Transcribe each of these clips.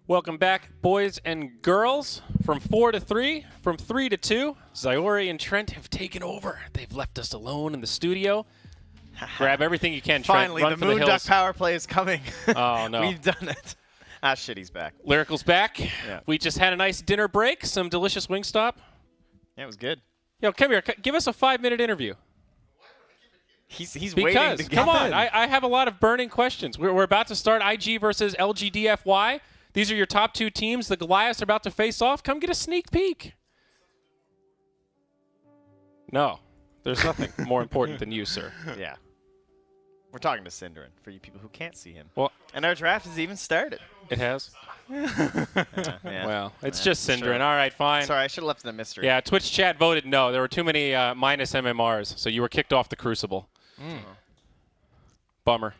Welcome back, boys and girls. From 4 to 3, from 3 to 2, Zyori and Trent have taken over. They've left us alone in the studio. Grab everything you can, Trent. Finally, Run the for Moon the Duck hills. power play is coming. Oh, no. We've done it. Ah, shit, he's back. Lyrical's back. Yeah. We just had a nice dinner break, some delicious Wingstop. Yeah, it was good. Yo, come here. Give us a 5-minute interview. He's waiting to get come on, in. I have a lot of burning questions. We're about to start IG versus LGD.Forever. These are your top two teams. The Goliaths are about to face off. Come get a sneak peek. No, there's nothing more important than you, sir. Yeah. We're talking to Cinderin for you people who can't see him. Well, and our draft has even started. It has? Yeah. Well, it's just Cinderin. Sure. All right, fine. Sorry, I should have left it a mystery. Yeah, Twitch chat voted no. There were too many minus MMRs, so you were kicked off the Crucible. Bummer.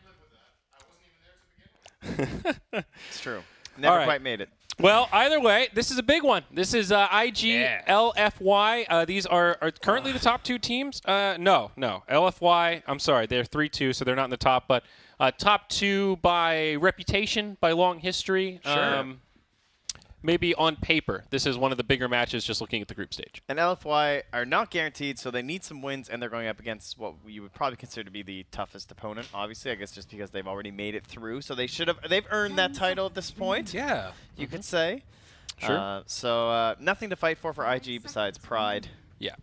It's true. Never quite made it. Well, either way, this is a big one. This is IG, LFY. These are currently the top two teams. No. LFY, I'm sorry, they're 3-2, so they're not in the top, but top two by reputation, by long history. Sure. Maybe on paper, this is one of the bigger matches just looking at the group stage. And LFY are not guaranteed, so they need some wins, and they're going up against what you would probably consider to be the toughest opponent, obviously, I guess just because they've already made it through. So they've earned that title at this point. Yeah. You could say. Sure. So nothing to fight for IG besides pride. Yeah.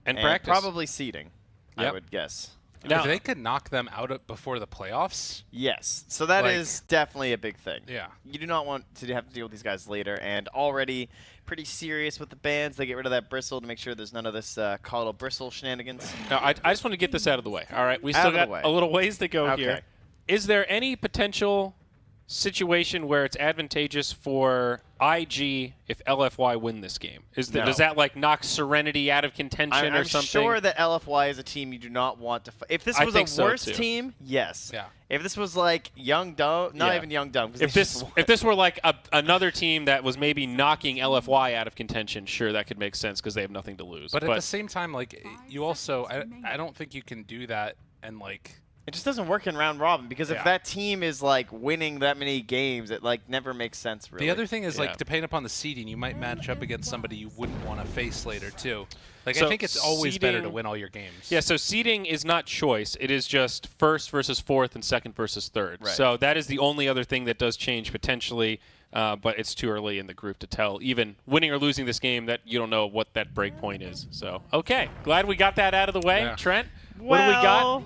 And And practice. probably seeding, I Yep. would guess. Now, If they could knock them out before the playoffs. Yes. So that Like- is definitely a big thing. Yeah. You do not want to have to deal with these guys later, and already pretty serious with the bans. They get rid of that bristle to make sure there's none of this coddle bristle shenanigans. no, I just want to get this out of the way. All right, we Out still of the got way. a little ways to go Okay. here. Is there any potential situation where it's advantageous for IG if LFY win this game? No. Does that like knock Serenity out of contention or I'm something? sure that LFY is a team you do not want to. If this I was think a so, worse too. team, yes. Yeah. If this was like Young Dumb, not Yeah. even Young Dumb. 'cause If they just this were like another team that was maybe knocking LFY out of contention, sure, that could make sense because they have nothing to lose. But at the same time, like, you also, I don't think you can do that and, like, It just doesn't work in round robin because if Yeah. that team is like winning that many games, it like never makes sense. Really. The other thing is, Yeah. like, depending upon the seeding, you might match up against somebody you wouldn't want to face later, too. Like, So I think it's always better to seeding- win all your games. Yeah, so seeding is not choice. It is just first versus fourth and second versus third. Right. So that is the only other thing that does change potentially, but it's too early in the group to tell. Even winning or losing this game, that you don't know what that break point is. So, okay. Glad we got that out of the way. Yeah. Trent, what do we got?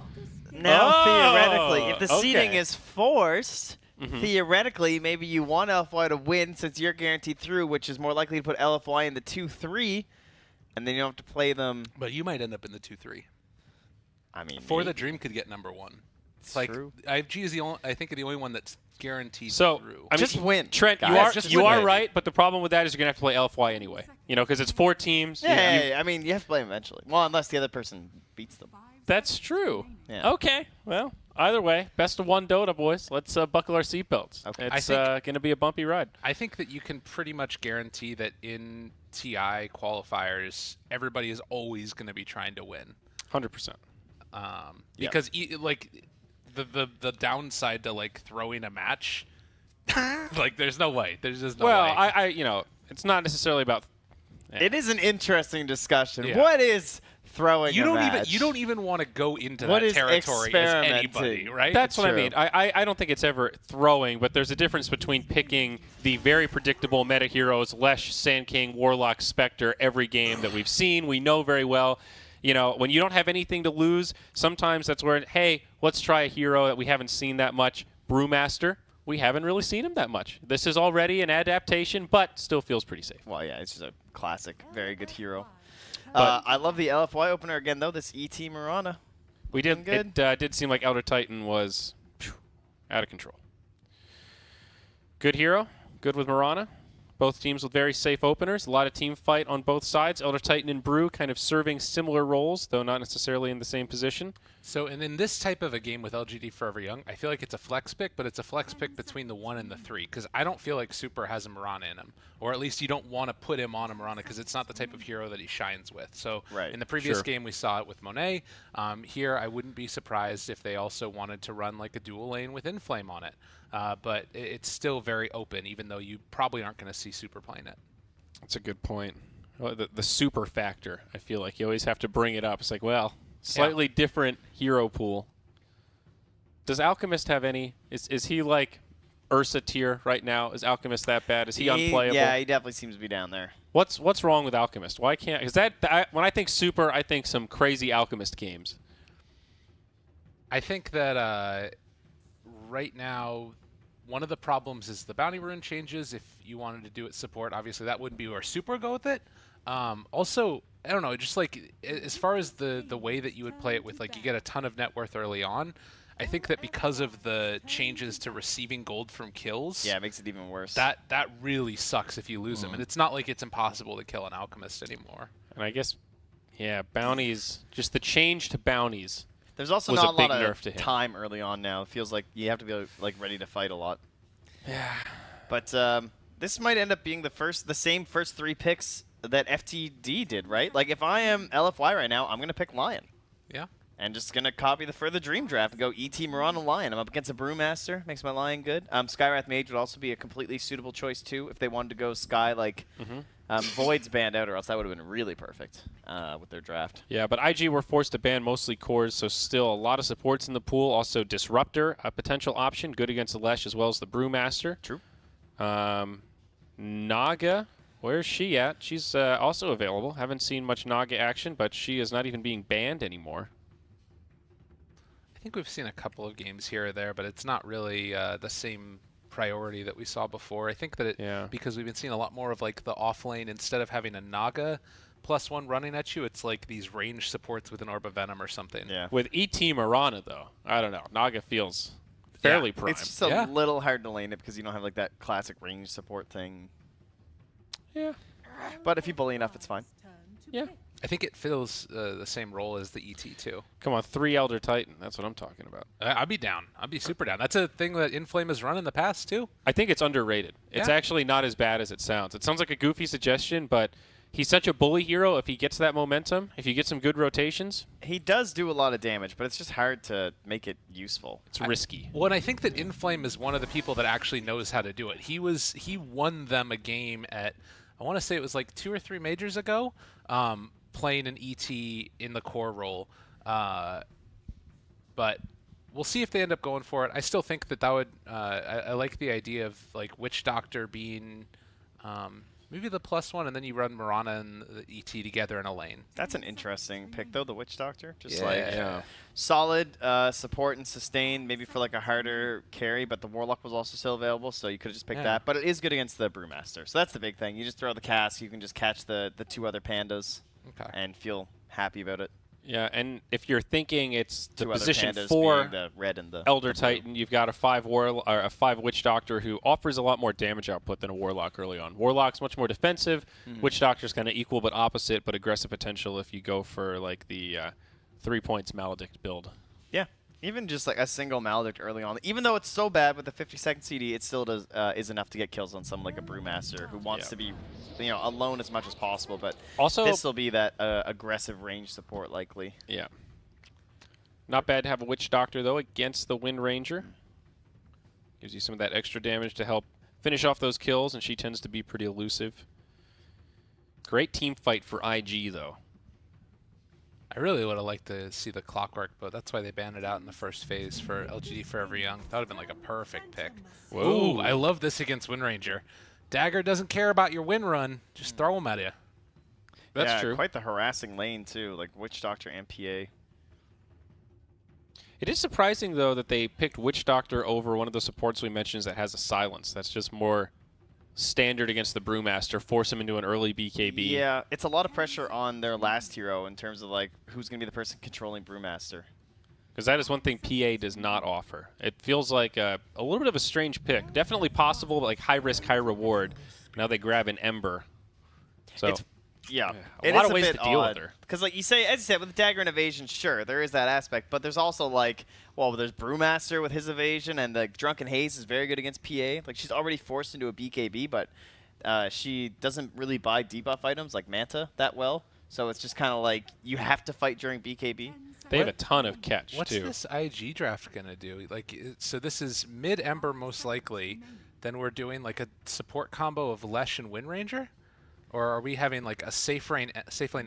Now, Oh, theoretically, if the seeding okay. is forced, Mhm. theoretically, maybe you want LFY to win since you're guaranteed through, which is more likely to put LFY in the 2-3, and then you don't have to play them. But you might end up in the 2-3. I mean, For the maybe. Dream could get number one. It's It's like, true. IG is the only, I think, the only one that's guaranteed So, through. I mean, Just win, Trent, guys. Just you win are it. right, but the problem with that is you're going to have to play LFY anyway. You know, because it's 4 teams. Yeah, I mean, you have to play them eventually. Well, unless the other person beats them. That's true. Yeah. Okay. Well, either way, best of one Dota, boys. Let's buckle our seatbelts. Okay. It's I going to be a bumpy ride. I think that you can pretty much guarantee that in TI qualifiers, everybody is always going to be trying to win. 100%. Because like the downside to like throwing a match, like there's no way. There's just no Well, way. I you know, it's not necessarily about. It is an interesting discussion. Yeah. What is throwing you a don't match? even want to go into What that is territory as anybody, experimenting? right? That's what I true. mean. I don't think it's ever throwing, but there's a difference between picking the very predictable meta heroes, Lesh, Sand King, Warlock, Spectre, every game that we've seen, we know very well. You know, when you don't have anything to lose, sometimes that's where, hey, let's try a hero that we haven't seen that much. Brewmaster, we haven't really seen him that much. This is already an adaptation, but still feels pretty safe. Well, yeah, it's just a classic, very good hero. But- I love the LFY opener again, though. This ET Mirana. We did. Looking It did seem like Elder Titan was out of control. Good hero. Good with Mirana. Both teams with very safe openers. A lot of team fight on both sides. Elder Titan and Brew kind of serving similar roles, though not necessarily in the same position. So, and in this type of a game with LGD.Forever Young, I feel like it's a flex pick, but it's a flex pick between the 1 and the 3, because I don't feel like Super has a Mirana in him, or at least you don't want to put him on a Mirana because it's not the type of hero that he shines with. So, Right. in the previous Sure. game we saw it with Monet. Here, I wouldn't be surprised if they also wanted to run like a dual lane with Inflame on it. but it's still very open, even though you probably aren't going to see Super playing it. That's a good point. Well, the super factor, I feel like you always have to bring it up. It's like, well, slightly different hero pool. Does Alchemist have any? Is he like Ursa tier right now? Is Alchemist that bad? Is he unplayable? Yeah, he definitely seems to be down there. What's wrong with Alchemist? Why can't? Because when I think super, I think some crazy Alchemist games. I think that right now, one of the problems is the bounty rune changes. If you wanted to do it support, obviously that wouldn't be where super would go with it. Also, I don't know, just like as far as the way that you would play it with, like you get a ton of net worth early on. I think that because of the changes to receiving gold from kills, Yeah, it makes it even worse. that really sucks if you lose them. And it's not like it's impossible to kill an alchemist anymore. And I guess, yeah, bounties. Just the change to bounties. There's also was not a big a lot nerf of to him. time early on now. It feels like you have to be like ready to fight a lot. Yeah. But this might end up being the same first 3 picks that FTD did, right? Like if I am LFY right now, I'm gonna pick Lion. Yeah. And just gonna copy the Further Dream draft and go ET Mirana Lion. I'm up against a Brewmaster, makes my Lion good. Skywrath Mage would also be a completely suitable choice too if they wanted to go Sky like Void's banned out, or else that would have been really perfect with their draft. Yeah, but IG were forced to ban mostly cores, so still a lot of supports in the pool. Also Disruptor, a potential option, good against the Lesh as well as the Brewmaster. True. Naga, where's she at? She's also available. Haven't seen much Naga action, but she is not even being banned anymore. I think we've seen a couple of games here or there, but it's not really the same priority that we saw before. I think that because we've been seeing a lot more of like the off lane, instead of having a Naga +1 running at you, it's like these range supports with an Orb of Venom or something. Yeah. With ET Mirana, though, I don't know. Naga feels fairly prime. It's just a little hard to lane it because you don't have like that classic range support thing. Yeah. But if you bully enough, it's fine. Yeah. I think it fills the same role as the ET too. Come on, 3 Elder Titan. That's what I'm talking about. I'd be down. I'd be super down. That's a thing that Inflame has run in the past too. I think it's underrated. It's Yeah. actually not as bad as it sounds. It sounds like a goofy suggestion, but he's such a bully hero if he gets that momentum, if you get some good rotations. He does do a lot of damage, but it's just hard to make it useful. It's risky. Well, and I think that Inflame is one of the people that actually knows how to do it. He won them a game at, I want to say it was like 2 or 3 majors ago, playing an ET in the core role. But we'll see if they end up going for it. I still think that would, I like the idea of like Witch Doctor being maybe the +1, and then you run Mirana and the ET together in a lane. That's an interesting pick, though, the Witch Doctor. Just Yeah. solid support and sustain, maybe for like a harder carry, but the Warlock was also still available, so you could have just picked that. But it is good against the Brewmaster, so that's the big thing. You just throw the cask, you can just catch the 2 other pandas and feel happy about it. Yeah, and if you're thinking it's the 2 other position pandas 4 being the red and the Elder blue. Titan, you've got a 5 Witch Doctor who offers a lot more damage output than a Warlock early on. Warlock's much more defensive. Witch Doctor's kind of equal but opposite, but aggressive potential if you go for like the 3 points Maledict build. Yeah, even just like a single Maledict early on, even though it's so bad with the 50-second CD, it still does is enough to get kills on someone like a Brewmaster who wants to be, alone as much as possible. But Also, this will be that aggressive range support likely. Yeah. Not bad to have a Witch Doctor, though, against the Wind Ranger. Gives you some of that extra damage to help finish off those kills, and she tends to be pretty elusive. Great team fight for IG, though. I really would have liked to see the Clockwork, but that's why they banned it out in the first phase for LGD.Forever Young. That would have been like a perfect pick. Whoa, I love this against Wind Ranger. Dagger doesn't care about your win run. Just throw him at you. That's true. Quite the harassing lane, too, like Witch Doctor and PA. It is surprising, though, that they picked Witch Doctor over one of the supports we mentioned that has a silence. That's just more standard against the Brewmaster. Force him into an early BKB. Yeah, it's a lot of pressure on their last hero in terms of like who's going to be the person controlling Brewmaster. Because that is one thing PA does not offer. It feels like a little bit of a strange pick. Definitely possible, but like high risk, high reward. Now they grab an Ember. So a lot of ways to deal with her. Because like as you said, with Dagger and Evasion, sure, there is that aspect. But there's also like, well, there's Brewmaster with his Evasion, and the Drunken Haze is very good against PA. Like she's already forced into a BKB, but she doesn't really buy debuff items like Manta that well. So it's just kind of like you have to fight during BKB. They have a ton of catch, What's too. this IG draft going to do? Like, so this is mid-Ember most likely. Then we're doing like a support combo of Lesh and Windranger? Or are we having like a safe lane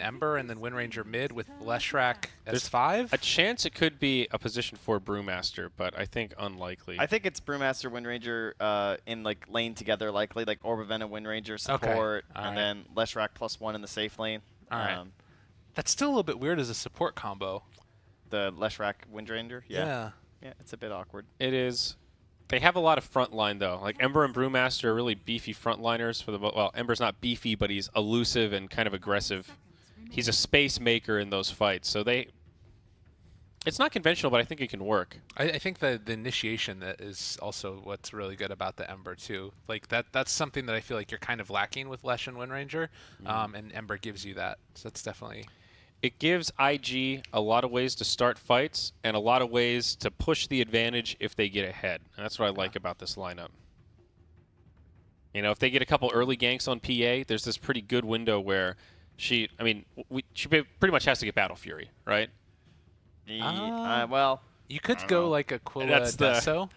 Ember and then Windranger mid with Leshrac as 5? A chance it could be a position for Brewmaster, but I think unlikely. I think it's Brewmaster, Windranger in like lane together, likely like Orbavena, Windranger support, and then Leshrac +1 in the safe lane. All right. That's still a little bit weird as a support combo. The Leshrac, Windranger. Yeah, it's a bit awkward. It is. They have a lot of front line, though. Like, Ember and Brewmaster are really beefy frontliners for the... Well, Ember's not beefy, but he's elusive and kind of aggressive. He's a space maker in those fights, so they... It's not conventional, but I think it can work. I think the initiation that is also what's really good about the Ember, too. Like, that's something that I feel like you're kind of lacking with Lesh and Windranger, and Ember gives you that. So that's definitely... It gives IG a lot of ways to start fights and a lot of ways to push the advantage if they get ahead. And that's what I like about this lineup. You know, if they get a couple early ganks on PA, there's this pretty good window where she pretty much has to get Battle Fury, right? Well, you could go like Aquila Deso.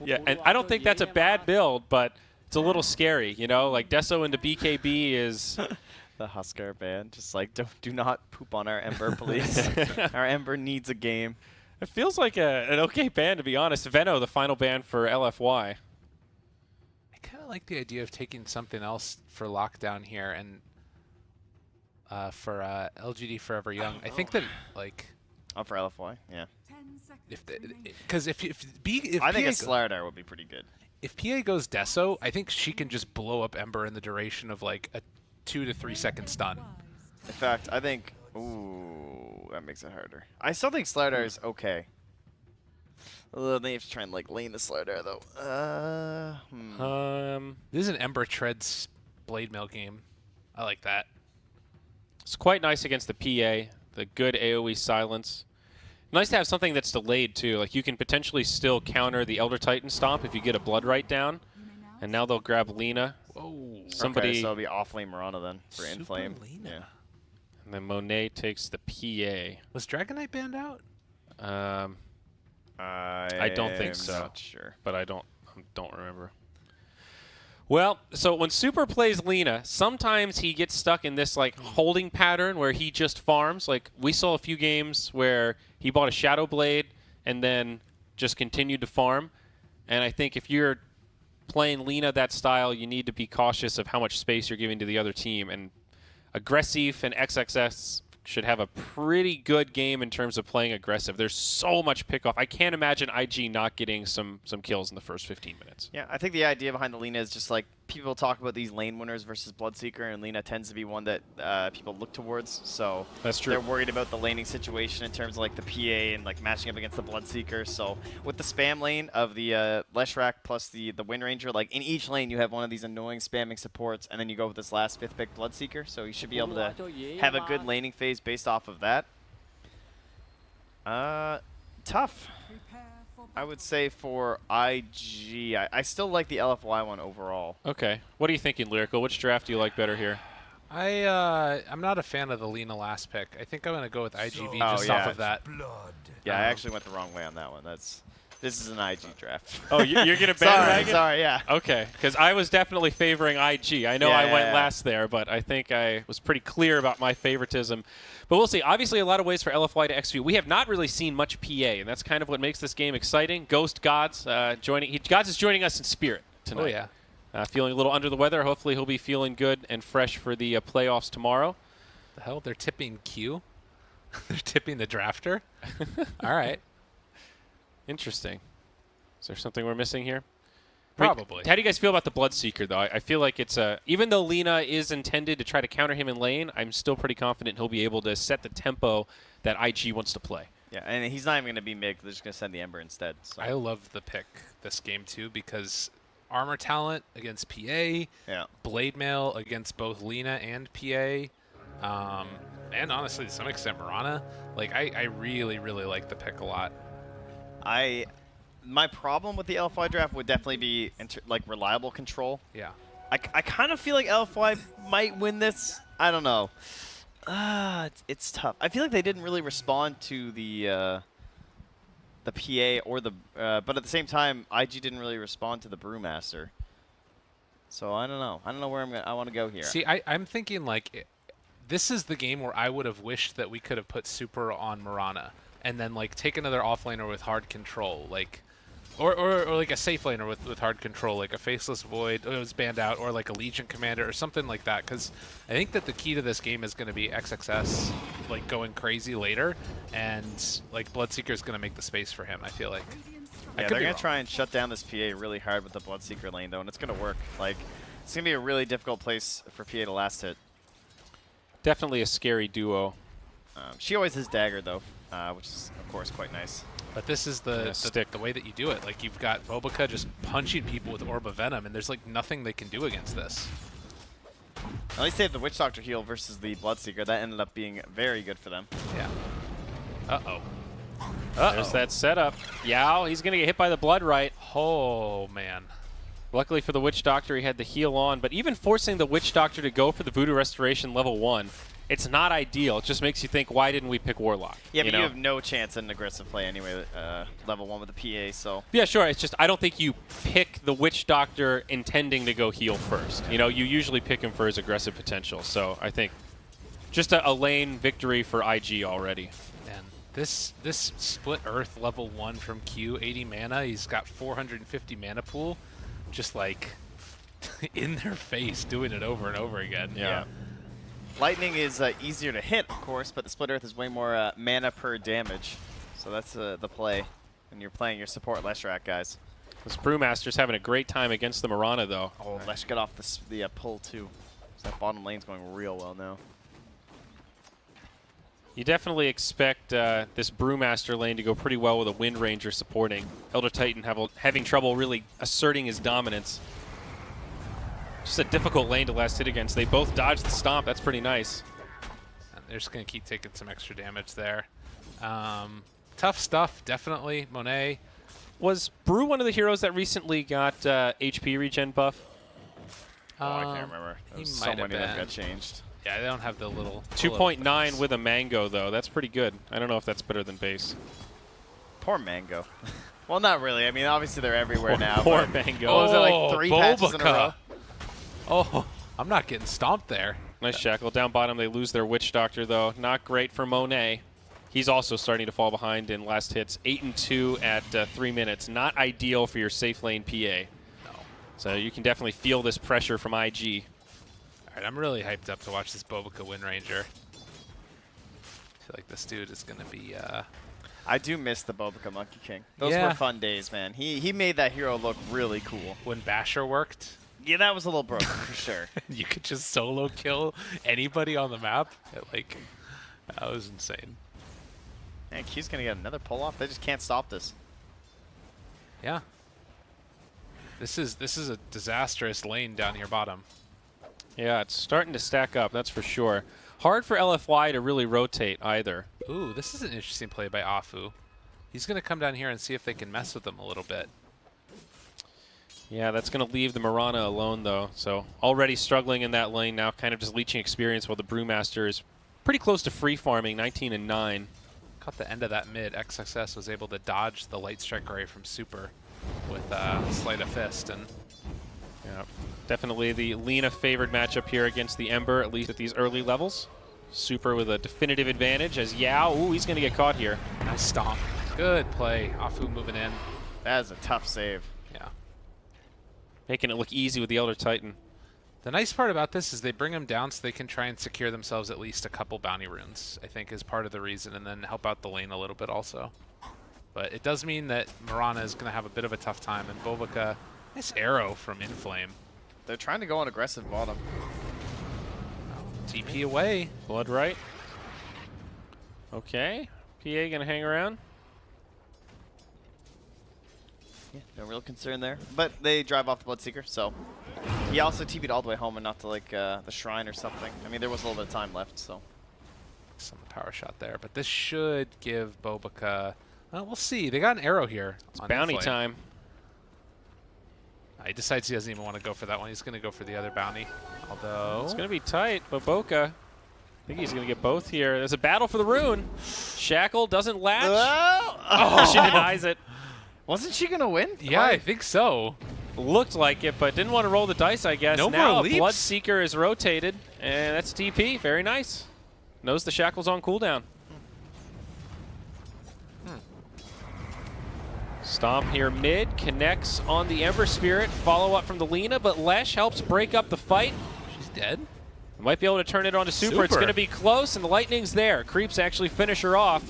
Yeah, and I don't think that's a bad build, but it's a little scary, you know? Like, Deso into BKB is... The Huskar ban, just like, do not poop on our Ember, please. Our Ember needs a game. It feels like an okay ban, to be honest. Veno, the final ban for LFY. I kind of like the idea of taking something else for lockdown here, and for LGD.Forever Young. I think that, like... Oh, for LFY, yeah. Because if I think a Slardar would be pretty good. If PA goes Deso, I think she can just blow up Ember in the duration of like a 2 to 3 second stun. In fact, I think... Ooh, that makes it harder. I still think Slardar is okay. They have to try and like lane the Slardar, though. This is an Ember Treads Blade Mail game. I like that. It's quite nice against the PA, the good AoE silence. Nice to have something that's delayed, too. Like, you can potentially still counter the Elder Titan Stomp if you get a Blood Right down. And now they'll grab Lina. Whoa. Somebody. Okay, so it'll be off-lane Mirana then for Inflame. Yeah. And then Monet takes the PA. Was Dragon Knight banned out? I don't think so. Not sure. But I don't remember. Well, so when Super plays Lina, sometimes he gets stuck in this like holding pattern where he just farms. Like, we saw a few games where he bought a Shadow Blade and then just continued to farm. And I think if you're playing Lina that style, you need to be cautious of how much space you're giving to the other team. And Aggressive and XXS should have a pretty good game in terms of playing aggressive. There's so much pickoff. I can't imagine IG not getting some kills in the first 15 minutes. Yeah, I think the idea behind the Lina is just like people talk about these lane winners versus Bloodseeker, and Lina tends to be one that people look towards. So that's true. They're worried about the laning situation in terms of like the PA and like matching up against the Bloodseeker. So with the spam lane of the Leshrac plus the Windranger, like in each lane you have one of these annoying spamming supports, and then you go with this last 5th pick Bloodseeker. So you should be able to have a good laning phase based off of that. Tough. I would say for IG, I still like the LFY one overall. Okay. What are you thinking, Lyrical? Which draft do you like better here? I'm not a fan of the Lina last pick. I think I'm going to go with IGV just off of that. Yeah, I actually went the wrong way on that one. This is an IG draft. Oh, you're going to bandwagon? Sorry, yeah. Okay, because I was definitely favoring IG. I know I went last there, but I think I was pretty clear about my favoritism. But we'll see. Obviously, a lot of ways for LFY to execute. We have not really seen much PA, and that's kind of what makes this game exciting. Ghost Gods joining. Gods is joining us in spirit tonight. Oh, yeah. Feeling a little under the weather. Hopefully, he'll be feeling good and fresh for the playoffs tomorrow. The hell? They're tipping Q? They're tipping the drafter? All right. Interesting. Is there something we're missing here? Probably. How do you guys feel about the Bloodseeker, though? I feel like it's even though Lina is intended to try to counter him in lane, I'm still pretty confident he'll be able to set the tempo that IG wants to play. Yeah, and he's not even going to be mid. They're just going to send the Ember instead. So. I love the pick this game, too, because armor talent against PA, Blade Mail against both Lina and PA, and honestly, to some extent, Mirana. Like, I really, really like the pick a lot. My problem with the LFY draft would definitely be like reliable control. Yeah. I kind of feel like LFY might win this. I don't know. It's tough. I feel like they didn't really respond to the PA or the, but at the same time, IG didn't really respond to the Brewmaster. So I don't know. I don't know where I want to go here. See, I'm thinking like, this is the game where I would have wished that we could have put Super on Mirana, and then like take another offlaner with hard control, like, or like a safe laner with hard control, like a Faceless Void, it was banned out, or like a Legion Commander or something like that. Because I think that the key to this game is going to be XXS like going crazy later, and like Bloodseeker is going to make the space for him. I feel like. Yeah, they're going to try and shut down this PA really hard with the Bloodseeker lane, though, and it's going to work. Like, it's going to be a really difficult place for PA to last hit. Definitely a scary duo. She always has dagger, though, which is, of course, quite nice. But this is the way that you do it. Like, you've got Bobica just punching people with Orb of Venom, and there's, like, nothing they can do against this. At least they have the Witch Doctor heal versus the Bloodseeker. That ended up being very good for them. Yeah. Uh-oh. There's that setup. Yao, he's going to get hit by the Blood Right. Oh, man. Luckily for the Witch Doctor, he had the heal on, but even forcing the Witch Doctor to go for the Voodoo Restoration level 1, it's not ideal. It just makes you think, why didn't we pick Warlock? Yeah, but you have no chance in an aggressive play anyway, level 1 with the PA, so... Yeah, sure. It's just I don't think you pick the Witch Doctor intending to go heal first. You know, you usually pick him for his aggressive potential, so I think just a lane victory for IG already. And this Split Earth level 1 from Q, 80 mana, he's got 450 mana pool, just like in their face, doing it over and over again. Yeah. Lightning is easier to hit, of course, but the Split Earth is way more mana per damage. So that's the play when you're playing your support Leshrac guys. This Brewmaster's having a great time against the Mirana, though. Oh, Lesh got off the pull, too. So that bottom lane's going real well now. You definitely expect this Brewmaster lane to go pretty well with a Wind Ranger supporting. Elder Titan having trouble really asserting his dominance. Just a difficult lane to last hit against. They both dodged the stomp. That's pretty nice. And they're just going to keep taking some extra damage there. Tough stuff, definitely. Monet. Was Brew one of the heroes that recently got HP regen buff? Oh, I can't remember. There was so many that got changed. Yeah, they don't have the little... 2.9 with a Mango, though. That's pretty good. I don't know if that's better than base. Poor Mango. Well, not really. I mean, obviously they're everywhere now. Poor Mango. Oh, was it like 3 patches in a row? Oh, I'm not getting stomped there. Nice shackle. Down bottom, they lose their Witch Doctor, though. Not great for Monet. He's also starting to fall behind in last hits. 8-2 at 3 minutes. Not ideal for your safe lane PA. No. So you can definitely feel this pressure from IG. All right, I'm really hyped up to watch this Bobica Wind Ranger. I feel like this dude is going to be... I do miss the Bobica Monkey King. Those were fun days, man. He made that hero look really cool. When Basher worked... Yeah, that was a little broken for sure. You could just solo kill anybody on the map. Like, that was insane. And Q's gonna get another pull off. They just can't stop this. Yeah. This is a disastrous lane down here bottom. Yeah, it's starting to stack up, that's for sure. Hard for LFY to really rotate either. Ooh, this is an interesting play by Afu. He's gonna come down here and see if they can mess with him a little bit. Yeah, that's going to leave the Mirana alone, though. So already struggling in that lane now, kind of just leeching experience while the Brewmaster is pretty close to free farming, 19-9. Caught the end of that mid. XXS was able to dodge the Light Strike Array from Super with Sleight of Fist. And yeah, definitely the Lina favored matchup here against the Ember, at least at these early levels. Super with a definitive advantage as Yao, ooh, he's going to get caught here. Nice stomp. Good play. Afu moving in. That is a tough save. Yeah. Making it look easy with the Elder Titan. The nice part about this is they bring them down so they can try and secure themselves at least a couple bounty runes, I think is part of the reason, and then help out the lane a little bit also. But it does mean that Mirana is going to have a bit of a tough time, and Bobica, nice arrow from Inflame. They're trying to go on aggressive bottom. TP away. Blood right. Okay. PA going to hang around. Yeah, no real concern there. But they drive off the Bloodseeker, so he also TP'd all the way home and not to like the shrine or something. I mean, there was a little bit of time left, so. Some power shot there, but this should give Bobica. Well, we'll see. They got an arrow here. It's bounty time. He decides he doesn't even want to go for that one. He's going to go for the other bounty. Although it's going to be tight, but Boca I think he's going to get both here. There's a battle for the rune. Shackle doesn't latch. Oh. She denies it. Wasn't she going to win? Yeah, I think so. Looked like it, but didn't want to roll the dice, I guess. No now more leaps. Bloodseeker is rotated, and that's TP. Very nice. Knows the Shackle's on cooldown. Stomp here mid, connects on the Ember Spirit. Follow up from the Lina, but Lesh helps break up the fight. She's dead. Might be able to turn it on to Super. It's going to be close, and the Lightning's there. Creeps actually finish her off.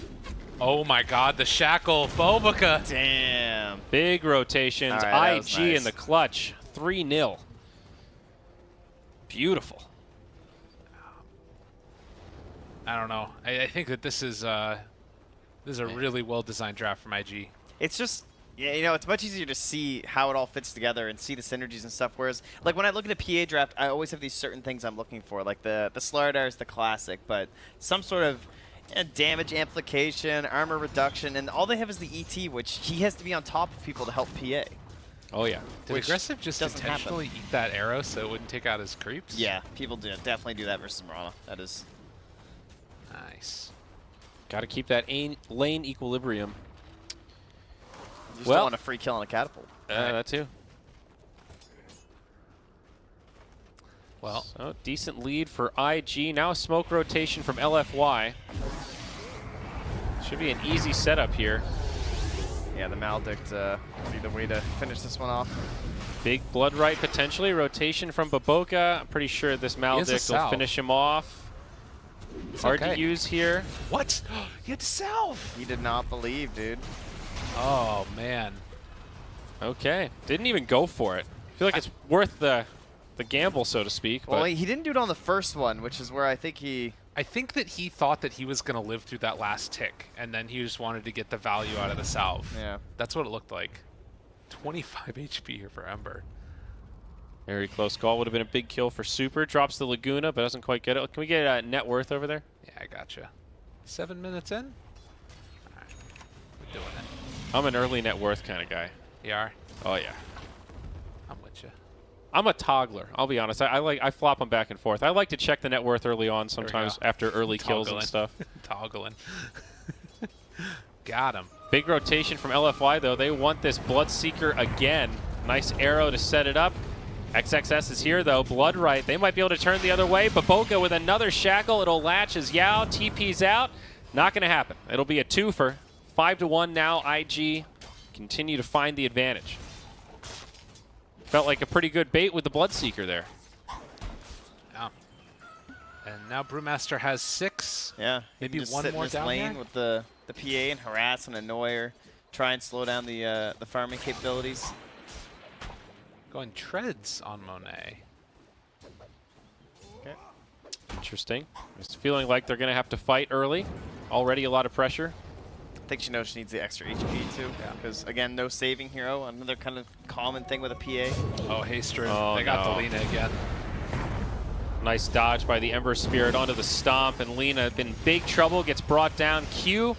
Oh my god, the Shackle. Bobica. Damn. Big rotations. All right, that was IG nice. in the clutch. 3-0. Beautiful. I don't know. I think that this is a really well-designed draft from IG. It's just, yeah, you know, it's much easier to see how it all fits together and see the synergies and stuff. Whereas, like, when I look at a PA draft, I always have these certain things I'm looking for. Like, the Slardar is the classic, but some sort of damage amplification, armor reduction, and all they have is the ET, which he has to be on top of people to help PA. Oh, yeah. Did Aggressive just doesn't intentionally eat that arrow so it wouldn't take out his creeps? Yeah, people do definitely do that versus Mirana. That is Nice. Got to keep that lane equilibrium. You just Well- don't want a free kill on a catapult. That too. Well, So, decent lead for IG. Now a smoke rotation from LFY. Should be an easy setup here. Yeah, the Maledict would be the way to finish this one off. Big blood right potentially. Rotation from Baboka. I'm pretty sure this Maledict will salve. finish him off. Hard to okay. use here. what? He had to salve. He did not believe, dude. Oh man. Okay. Didn't even go for it. I feel like it's worth the gamble, so to speak. Well, But he didn't do it on the first one, which is where I think he... I think that he thought that he was going to live through that last tick, and then he just wanted to get the value out of the salve. Yeah. That's what it looked like. 25 HP here for Ember. very close call. Would have been a big kill for Super. Drops the Laguna, but doesn't quite get it. Can we get net worth over there? Yeah, I gotcha. 7 minutes in? All right. We're doing it. I'm an early net worth kind of guy. You are? Oh, yeah. I'm with you. I'm a toggler. I'll be honest. I flop them back and forth. I like to check the net worth early on sometimes go. after early kills and Toggling. stuff. Toggling. Got him. Big rotation from LFY, though. They want this Bloodseeker again. Nice arrow to set it up. XXS is here, though. Blood right. They might be able to turn the other way. Baboka with another shackle. It'll latch as Yao TP's out. Not going to happen. It'll be a twofer. 5-1 now. IG continue to find the advantage. Felt like a pretty good bait with the Bloodseeker there. Yeah. And now Brewmaster has 6. Yeah. he Maybe can just one sit in more this down lane here? with the PA and harass and annoy her. Try and slow down the farming capabilities. Going treads on Monet. Okay. Interesting. Just feeling like they're going to have to fight early. Already a lot of pressure. I think she knows she needs the extra HP too. Yeah. Because again, no saving hero. Another kind of common thing with a PA. Oh, Haster. Oh, they got no. the Lina again. Nice dodge by the Ember Spirit onto the Stomp, and Lina in big trouble, gets brought down. Q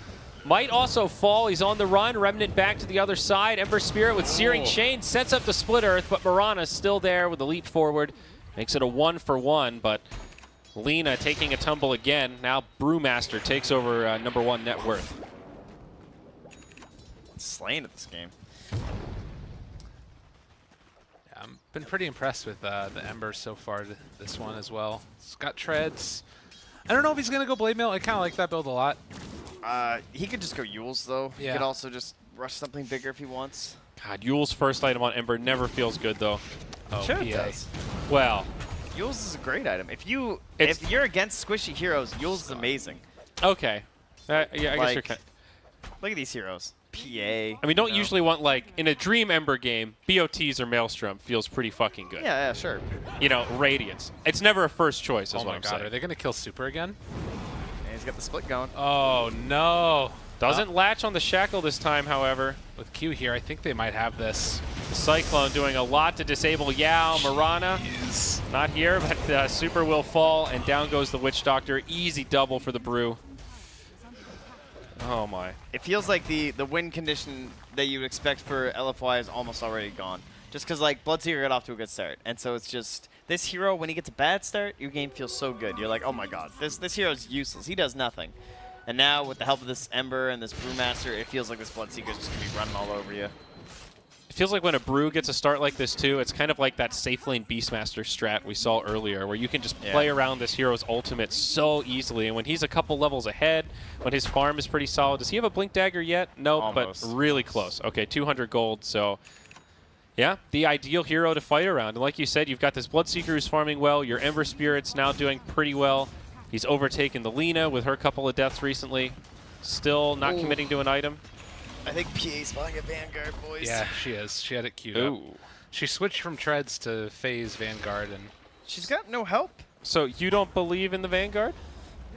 might also fall. He's on the run. Remnant back to the other side. Ember Spirit with Searing Chain sets up the Split Earth, but Mirana's still there with the leap forward. Makes it a 1-for-1, but Lina taking a tumble again. Now Brewmaster takes over #1 net worth. Slain at this game. Yeah, I've been pretty impressed with the Ember so far this one as well. It's got treads. I don't know if he's going to go Blade Mail. I kind of like that build a lot. He could just go Yules though. Yeah. He could also just rush something bigger if he wants. God, Yule's first item on Ember never feels good, though. Oh, Sure PA. it does. Well, Yules is a great item. If you're against squishy heroes, Yules is amazing. okay. Yeah, I guess you're Like, kind Look at these heroes. PA. I mean, don't usually want, like, in a Dream Ember game, BOTs or Maelstrom feels pretty fucking good. Yeah, sure. You know, Radiance. It's never a first choice, is Oh what my I'm god, saying. are they going to kill Super again? And he's got the split going. Oh no. Doesn't latch on the Shackle this time, however. With Q here, I think they might have this. The Cyclone doing a lot to disable Yao. Mirana, not here, but Super will fall, and down goes the Witch Doctor. Easy double for the Brew. Oh my. It feels like the win condition that you would expect for LFY is almost already gone. Just because, like, Bloodseeker got off to a good start. And so it's just, this hero, when he gets a bad start, your game feels so good. You're like, oh my god, this hero's useless. He does nothing. And now, with the help of this Ember and this Brewmaster, it feels like this Bloodseeker's just going to be running all over you. It feels like when a Brew gets a start like this, too, it's kind of like that safe lane Beastmaster strat we saw earlier, where you can just play around this hero's ultimate so easily. And when he's a couple levels ahead, when his farm is pretty solid, does he have a Blink Dagger yet? No, Almost. But really close. Okay, 200 gold, so... Yeah, the ideal hero to fight around. And like you said, you've got this Bloodseeker who's farming well. Your Ember Spirit's now doing pretty well. He's overtaken the Lina with her couple of deaths recently. Still not committing to an item. I think PA's buying a Vanguard, boys. Yeah, she is. She had it queued up. She switched from Treads to phase Vanguard, and She's got no help. So you don't believe in the Vanguard?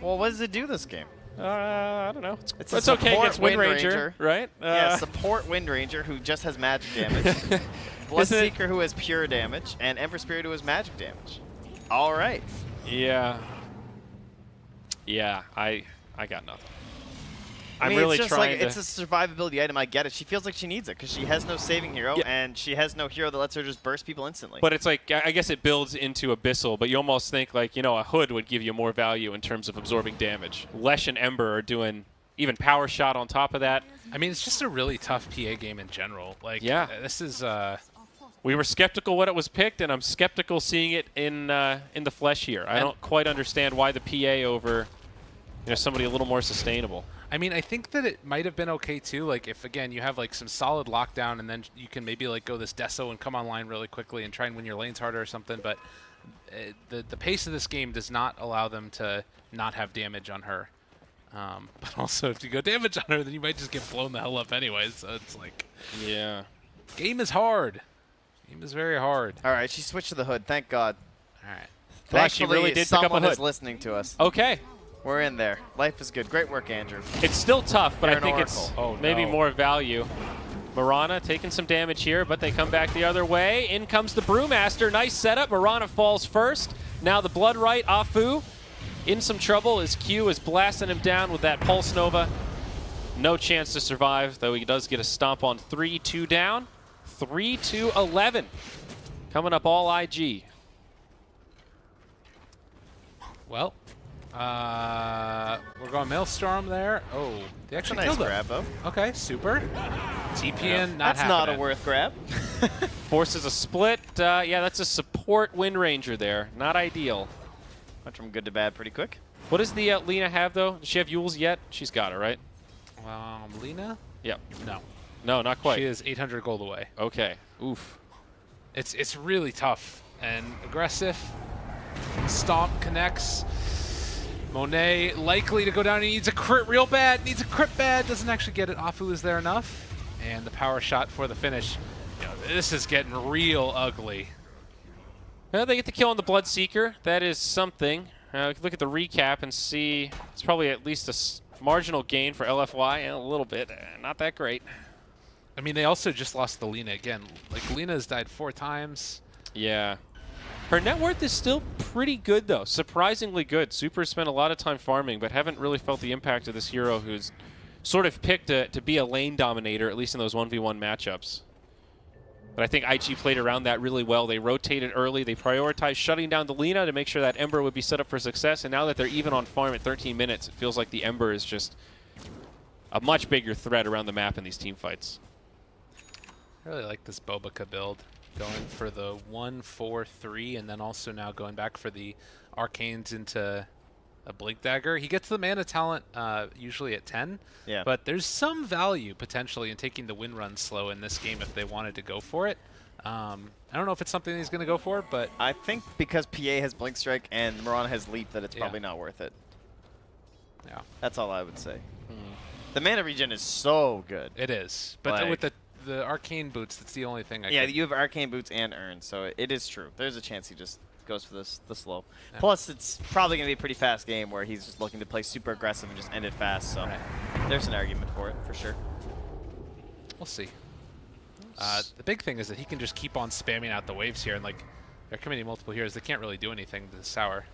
Well, what does it do this game? I don't know. It's It's a okay support against Wind Wind Ranger, Ranger. right? Yeah, support Wind Ranger, who just has magic damage. Bloodseeker, who has pure damage, and Ember Spirit, who has magic damage. All right. Yeah. Yeah, I got nothing. I mean, I'm really it's just trying like, to... it's a survivability item. I get it. She feels like she needs it because she has no saving hero, and she has no hero that lets her just burst people instantly. But it's like, I guess it builds into Abyssal, but you almost think like, you know, a Hood would give you more value in terms of absorbing damage. Lesh and Ember are doing even Power Shot on top of that. I mean, it's just a really tough PA game in general. Like, this is... We were skeptical when it was picked, and I'm skeptical seeing it in the flesh here. I don't quite understand why the PA over, you know, somebody a little more sustainable. I mean, I think that it might have been okay too. Like, if again you have like some solid lockdown, and then you can maybe like go this Deso and come online really quickly and try and win your lanes harder or something. But the pace of this game does not allow them to not have damage on her. But also, if you go damage on her, then you might just get blown the hell up anyways. So it's like, yeah, game is hard. Game is very hard. All right, she switched to the Hood. Thank God. All right. Wow, she really did pick up a someone Hood. is listening to us. Okay. We're in there. Life is good. Great work, Andrew. It's still tough, but You're I think an it's oracle. maybe more value. Mirana taking some damage here, but they come back the other way. In comes the Brewmaster. Nice setup. Mirana falls first. Now the Blood Right, Afu, in some trouble as Q is blasting him down with that Pulse Nova. No chance to survive, though he does get a stomp on 3-2 down. 3-11. Coming up all IG. Well, we're going Maelstrom there. Oh, they actually That's a nice killed grab, him. though. Okay, super. TPN, not That's not a happening. worth grab. Forces a split. Yeah, that's a support Wind Ranger there. Not ideal. Went from good to bad pretty quick. What does the Lina have, though? Does she have Yules yet? She's got it, right? Lina? Yep. No. No, not quite. She is 800 gold away. Okay. Oof. It's really tough and aggressive. Stomp connects. Monet likely to go down. He needs a crit real bad. Needs a crit bad. Doesn't actually get it. Afu is there enough. And the power shot for the finish. You know, this is getting real ugly. Well, they get the kill on the Bloodseeker. That is something. We can look at the recap and see it's probably at least a marginal gain for LFY, and a little bit. Not that great. I mean, they also just lost the Lina again. Like, Lina has died 4 times. Yeah. Her net worth is still pretty good, though. Surprisingly good. Super spent a lot of time farming, but haven't really felt the impact of this hero who's sort of picked to be a lane dominator, at least in those 1v1 matchups. But I think IG played around that really well. They rotated early. They prioritized shutting down the Lina to make sure that Ember would be set up for success. And now that they're even on farm at 13 minutes, it feels like the Ember is just a much bigger threat around the map in these team fights. I really like this Bobica build. Going for the 1-4-3, and then also now going back for the Arcanes into a Blink Dagger. He gets the mana talent usually at 10, but there's some value potentially in taking the win run slow in this game if they wanted to go for it. I don't know if it's something he's going to go for, but... I think because PA has Blink Strike and Mirana has Leap that it's probably not worth it. Yeah. That's all I would say. The mana regen is so good. It is, but Like, with the Arcane Boots, that's the only thing I Yeah, could... you have Arcane Boots and Urn, so it is true. There's a chance he just goes for the slow. Yeah. Plus, it's probably going to be a pretty fast game where he's just looking to play super aggressive and just end it fast, so there's an argument for it, for sure. We'll see. The big thing is that he can just keep on spamming out the waves here, and like, they're committing multiple heroes. They can't really do anything to the Sour.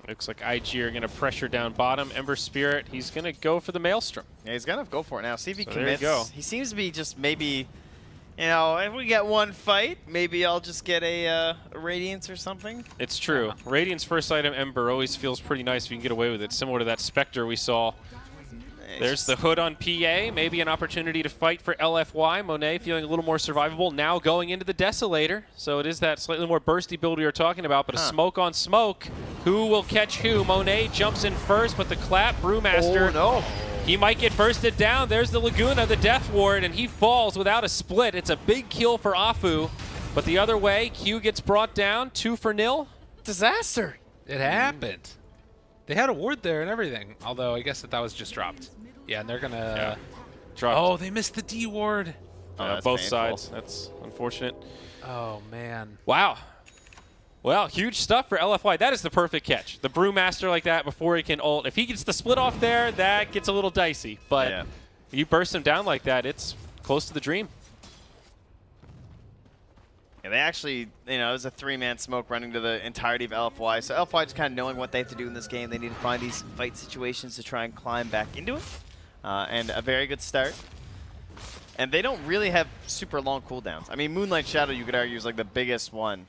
Looks like IG are going to pressure down bottom. Ember Spirit, he's going to go for the Maelstrom. Yeah, he's going to go for it now. See if he so commits. There you go. He seems to be just maybe You know, if we get one fight, maybe I'll just get a Radiance or something. It's true. Radiant's first item, Ember, always feels pretty nice if you can get away with it, similar to that Spectre we saw. There's the hood on PA, maybe an opportunity to fight for LFY. Monet feeling a little more survivable, now going into the Desolator. So it is that slightly more bursty build we were talking about, but a smoke on smoke. Who will catch who? Monet jumps in first, but the clap, Brewmaster. Oh, no. He might get bursted down. There's the Laguna, the Death Ward, and he falls without a split. It's a big kill for Afu. But the other way, Q gets brought down, 2-0. Disaster. It happened. They had a ward there and everything, although I guess that was just dropped. Yeah, and they're going to... Oh, they missed the D ward. Oh, both painful. sides. That's unfortunate. Oh, man. Wow. Well, huge stuff for LFY. That is the perfect catch. The Brewmaster like that before he can ult. If he gets the split off there, that gets a little dicey. But you burst him down like that, it's close to the dream. Yeah, they actually, you know, it was a 3-man smoke running to the entirety of LFY. So LFY just kind of knowing what they have to do in this game. They need to find these fight situations to try and climb back into it. And a very good start. And they don't really have super long cooldowns. I mean, Moonlight Shadow, you could argue, is like the biggest one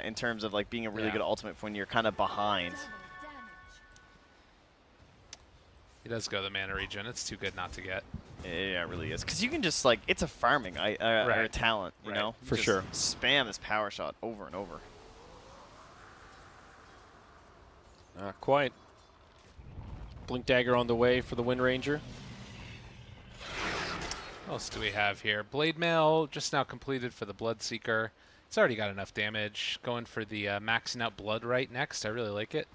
in terms of like being a really good ultimate when you're kind of behind. He does go the mana regen. It's too good not to get. Yeah, it really is. Because you can just like, it's a farming or a talent, you know? For just sure. Spam this power shot over and over. Not quite. Blink Dagger on the way for the Wind Ranger. What else do we have here? Blade Mail just now completed for the Bloodseeker. It's already got enough damage. Going for the maxing out Blood right next. I really like it.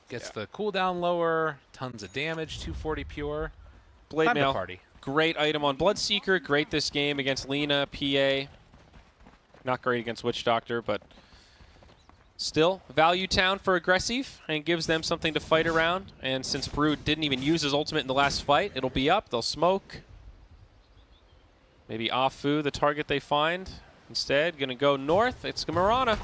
Gets the cooldown lower. Tons of damage. 240 pure. Blade Mail. Party. Great item on Bloodseeker. Great this game against Lina, PA. Not great against Witch Doctor, but still value town for aggressive and gives them something to fight around. And since Brood didn't even use his ultimate in the last fight, it'll be up. They'll smoke. Maybe Afu, the target they find. Instead, going to go north. It's Marana.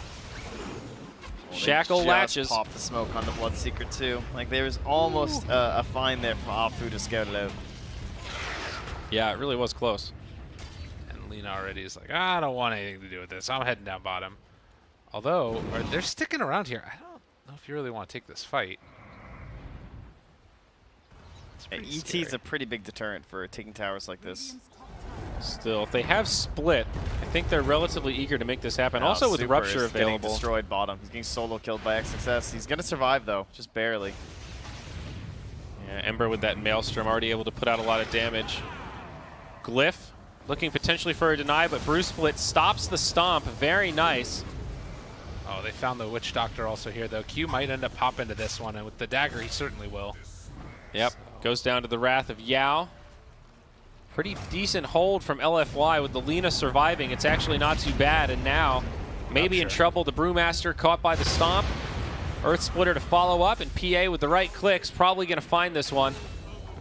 Shackle latches. Pop the smoke on the Bloodseeker too. Like there was almost a find there from Afu to scout it out. Yeah, it really was close. And Lina already is like, I don't want anything to do with this. I'm heading down bottom. Although, they're sticking around here. I don't know if you really want to take this fight. ET is a pretty big deterrent for taking towers like this. Still, if they have split, I think they're relatively eager to make this happen. Also with Super Rupture is getting available. destroyed bottom. He's getting solo killed by XXS. He's going to survive though, just barely. Yeah, Ember with that Maelstrom already able to put out a lot of damage. Glyph looking potentially for a deny, but Bruce Split stops the stomp. Very nice. Oh, they found the Witch Doctor also here though. Q might end up popping to this one, and with the dagger, he certainly will. Yep, goes down to the Wrath of Yao. Pretty decent hold from LFY with the Lina surviving. It's actually not too bad, and now maybe in trouble. The Brewmaster caught by the stomp. Earth Splitter to follow up, and PA with the right clicks probably going to find this one.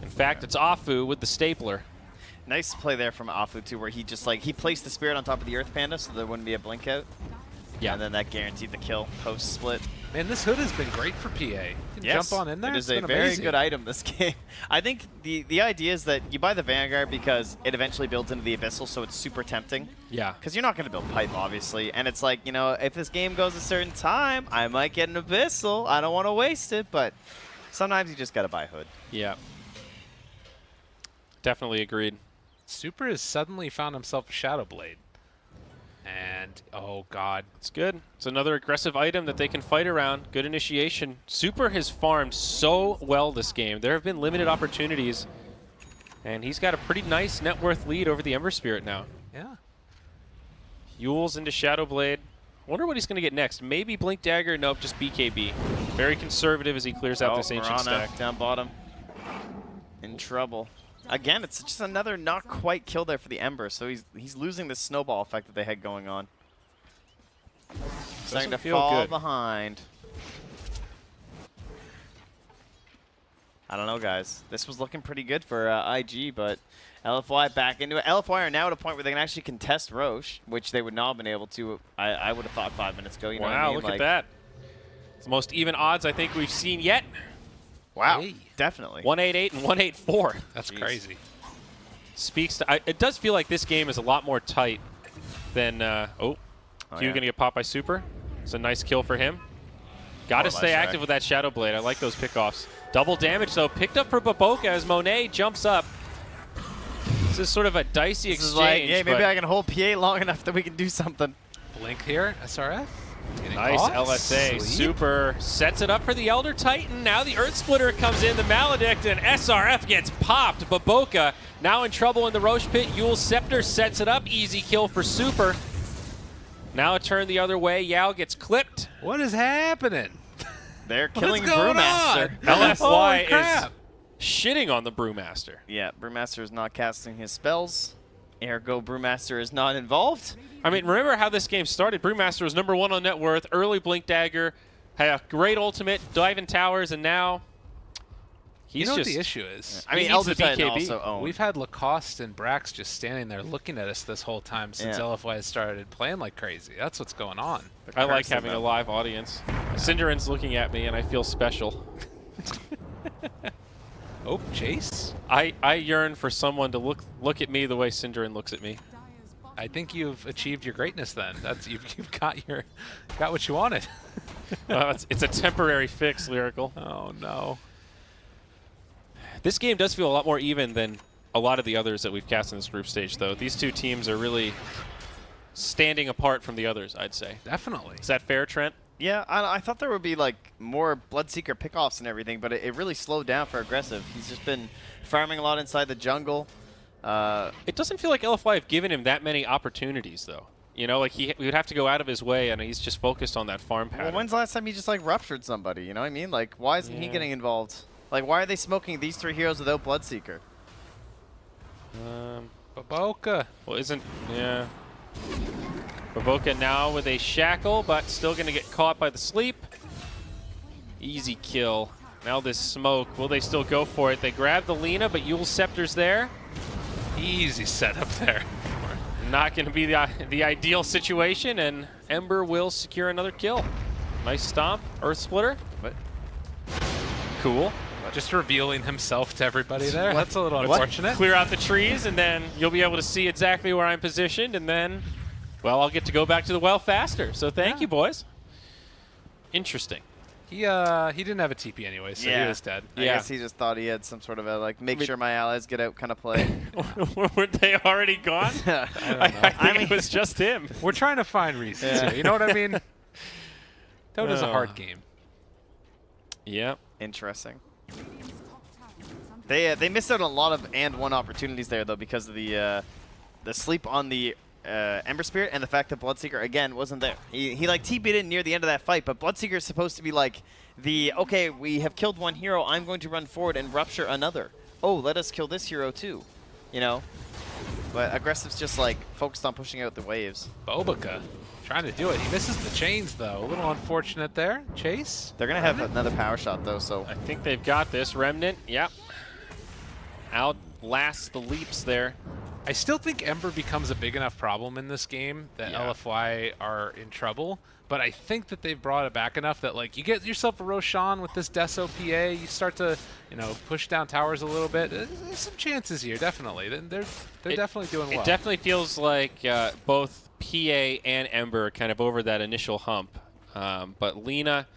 In fact, it's Afu with the stapler. Nice play there from Afu too, where he just like, he placed the Spirit on top of the Earth Panda so there wouldn't be a blink out. Yeah. And then that guaranteed the kill post split. Man, this hood has been great for PA. You can jump on in there. It is it's a been very amazing. good item this game. I think the idea is that you buy the Vanguard because it eventually builds into the Abyssal, so it's super tempting. Yeah. Because you're not going to build Pipe, obviously. And it's like, you know, if this game goes a certain time, I might get an Abyssal. I don't want to waste it, but sometimes you just got to buy Hood. Yeah. Definitely agreed. Super has suddenly found himself a Shadow Blade. And, oh god. It's good. It's another aggressive item that they can fight around. Good initiation. Super has farmed so well this game. There have been limited opportunities. And he's got a pretty nice net worth lead over the Ember Spirit now. Yeah. Yules into Shadow Blade. Wonder what he's going to get next. Maybe Blink Dagger. Nope, just BKB. Very conservative as he clears out this Ancient Marana stack. down bottom. In trouble. Again, it's just another not quite kill there for the Ember, so he's losing the snowball effect that they had going on. Starting to fall behind. I don't know, guys. This was looking pretty good for IG, but LFY back into it. LFY are now at a point where they can actually contest Roche, which they would not have been able to, I would have thought 5 minutes ago. You know what I mean? Look at that. It's the most even odds I think we've seen yet. Wow, Hey. definitely. 188 and 184. That's Jeez. crazy. speaks to. It does feel like this game is a lot more tight than. Q yeah. gonna get popped by Super. It's a nice kill for him. Got to stay active with that Shadow Blade. I like those pickoffs. Double damage though, picked up for Baboka as Monet jumps up. This is sort of a dicey exchange. Is like, yeah, maybe I can hold PA long enough that we can do something. Blink here, SRF. Nice LSA. Super sets it up for the Elder Titan. Now the Earth Splitter comes in, the Maledict, and SRF gets popped. Baboka now in trouble in the Roche Pit. Yule's Scepter sets it up. Easy kill for Super. Now a turn the other way. Yao gets clipped. What is happening? They're killing What's going Brewmaster. LFY is crap. shitting on the Brewmaster. Yeah, Brewmaster is not casting his spells. Ergo, Brewmaster is not involved. I mean, remember how this game started. Brewmaster was #1 on net worth, early Blink Dagger, had a great ultimate, diving towers, and now he's you know just... what the issue is? I mean, He needs the Elder Titan BKB. also owned. We've had Lacoste and Brax just standing there looking at us this whole time since Yeah. LFY has started playing like crazy. That's what's going on. I like cursing having a them. live audience. Synderen's looking at me, and I feel special. Oh, Chase? I yearn for someone to look at me the way Synderen looks at me. I think you've achieved your greatness then. That's you've got what you wanted. It's a temporary fix, Lyrical. Oh no. This game does feel a lot more even than a lot of the others that we've cast in this group stage, though. These two teams are really standing apart from the others, I'd say. Definitely. Is that fair, Trent? Yeah, I thought there would be like more Bloodseeker pickoffs and everything, but it really slowed down for Aggressive. He's just been farming a lot inside the jungle. It doesn't feel like LFY have given him that many opportunities, though. You know, like he would have to go out of his way, and he's just focused on that farm pattern. Well, when's the last time he just like ruptured somebody? You know what I mean? Like, why isn't he getting involved? Like, why are they smoking these three heroes without Bloodseeker? Baboka. Well, yeah. Baboka now with a shackle, but still going to get caught by the sleep. Easy kill. Now this smoke. Will they still go for it? They grab the Lina, but Yule's Scepter's there. Easy setup there. Not going to be the ideal situation, and Ember will secure another kill. Nice stomp. Earth Splitter. What? Cool. Just revealing himself to everybody there. That's a little unfortunate. Clear out the trees, and then you'll be able to see exactly where I'm positioned, and then, well, I'll get to go back to the well faster. So thank you, boys. Interesting. He didn't have a TP anyway, so he was dead. I guess he just thought he had some sort of a, like, make sure my allies get out kind of play. Weren't they already gone? I think it was just him. We're trying to find reasons here. You know what I mean? Dota's a hard game. Yeah. Interesting. They missed out on a lot of &1 opportunities there, though, because of the sleep on the Ember Spirit and the fact that Bloodseeker, again, wasn't there. He like TP'd in near the end of that fight, but Bloodseeker is supposed to be like okay, we have killed one hero, I'm going to run forward and rupture another. Oh, let us kill this hero too, you know? But Aggressive's just like focused on pushing out the waves. Baboka trying to do it. He misses the chains, though. A little unfortunate there. Chase? They're going to have another power shot, though, so... I think they've got this. Remnant, yep. Outlasts the leaps there. I still think Ember becomes a big enough problem in this game that LFY are in trouble, but I think that they've brought it back enough that, like, you get yourself a Roshan with this Deso PA, you start to, you know, push down towers a little bit. There's some chances here, definitely. They're definitely doing well. It definitely feels like both PA and Ember are kind of over that initial hump. But Lina,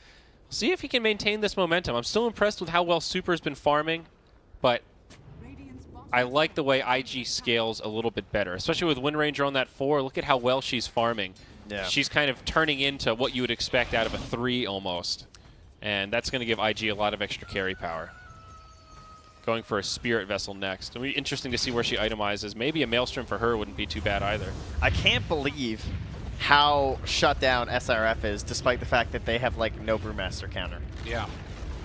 see if he can maintain this momentum. I'm still impressed with how well Super's been farming, but I like the way IG scales a little bit better, especially with Wind Ranger on that 4. Look at how well she's farming. Yeah. She's kind of turning into what you would expect out of a 3 almost. And that's going to give IG a lot of extra carry power. Going for a Spirit Vessel next. It'll be interesting to see where she itemizes. Maybe a Maelstrom for her wouldn't be too bad either. I can't believe how shut down SRF is, despite the fact that they have, like, no Brewmaster counter. Yeah.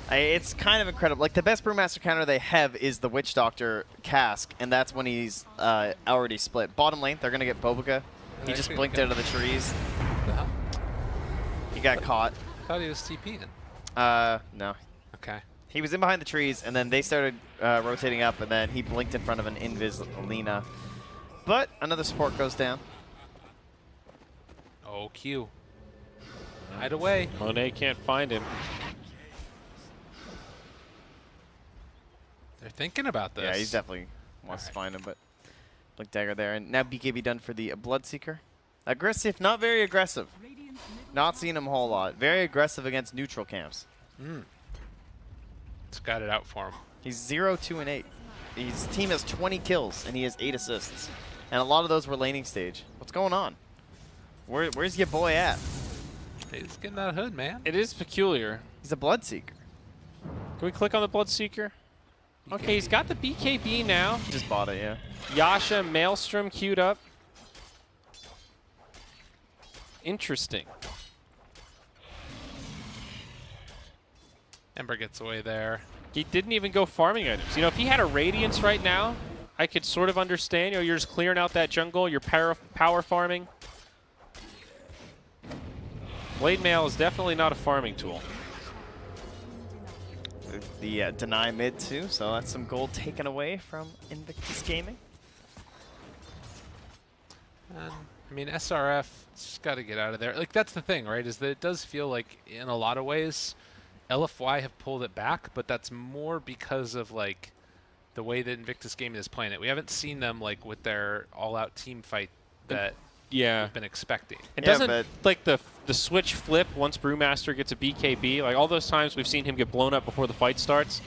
It's kind of incredible. Like, the best Brewmaster counter they have is the Witch Doctor Cask, and that's when he's already split. Bottom lane, they're going to get Baboka. He just blinked out of the trees. He got caught. I thought he was TPing. No. Okay. He was in behind the trees, and then they started rotating up, and then he blinked in front of an Invis Lina. But another support goes down. Oh, Q. Hide away. Monet can't find him. They're thinking about this. Yeah, he definitely wants to find him, but Blink Dagger there. And now BKB done for the Bloodseeker. Aggressive, not very aggressive. Not seeing him a whole lot. Very aggressive against neutral camps. It's got it out for him. He's 0, 2, and 8. His team has 20 kills, and he has 8 assists. And a lot of those were laning stage. What's going on? Where's your boy at? He's getting that hood, man. It is peculiar. He's a Bloodseeker. Can we click on the Bloodseeker? Okay, he's got the BKB now. Just bought it, yeah. Yasha, Maelstrom queued up. Interesting. Ember gets away there. He didn't even go farming items. You know, if he had a Radiance right now, I could sort of understand. You know, you're just clearing out that jungle, you're power farming. Blade Mail is definitely not a farming tool. The deny mid too, so that's some gold taken away from Invictus Gaming. And, I mean, SRF just got to get out of there. Like, that's the thing, right, is that it does feel like, in a lot of ways, LFY have pulled it back, but that's more because of, like, the way that Invictus Gaming is playing it. We haven't seen them, like, with their all-out team fight that we've been expecting. It doesn't, like, the switch flip once Brewmaster gets a BKB, like, all those times we've seen him get blown up before the fight starts,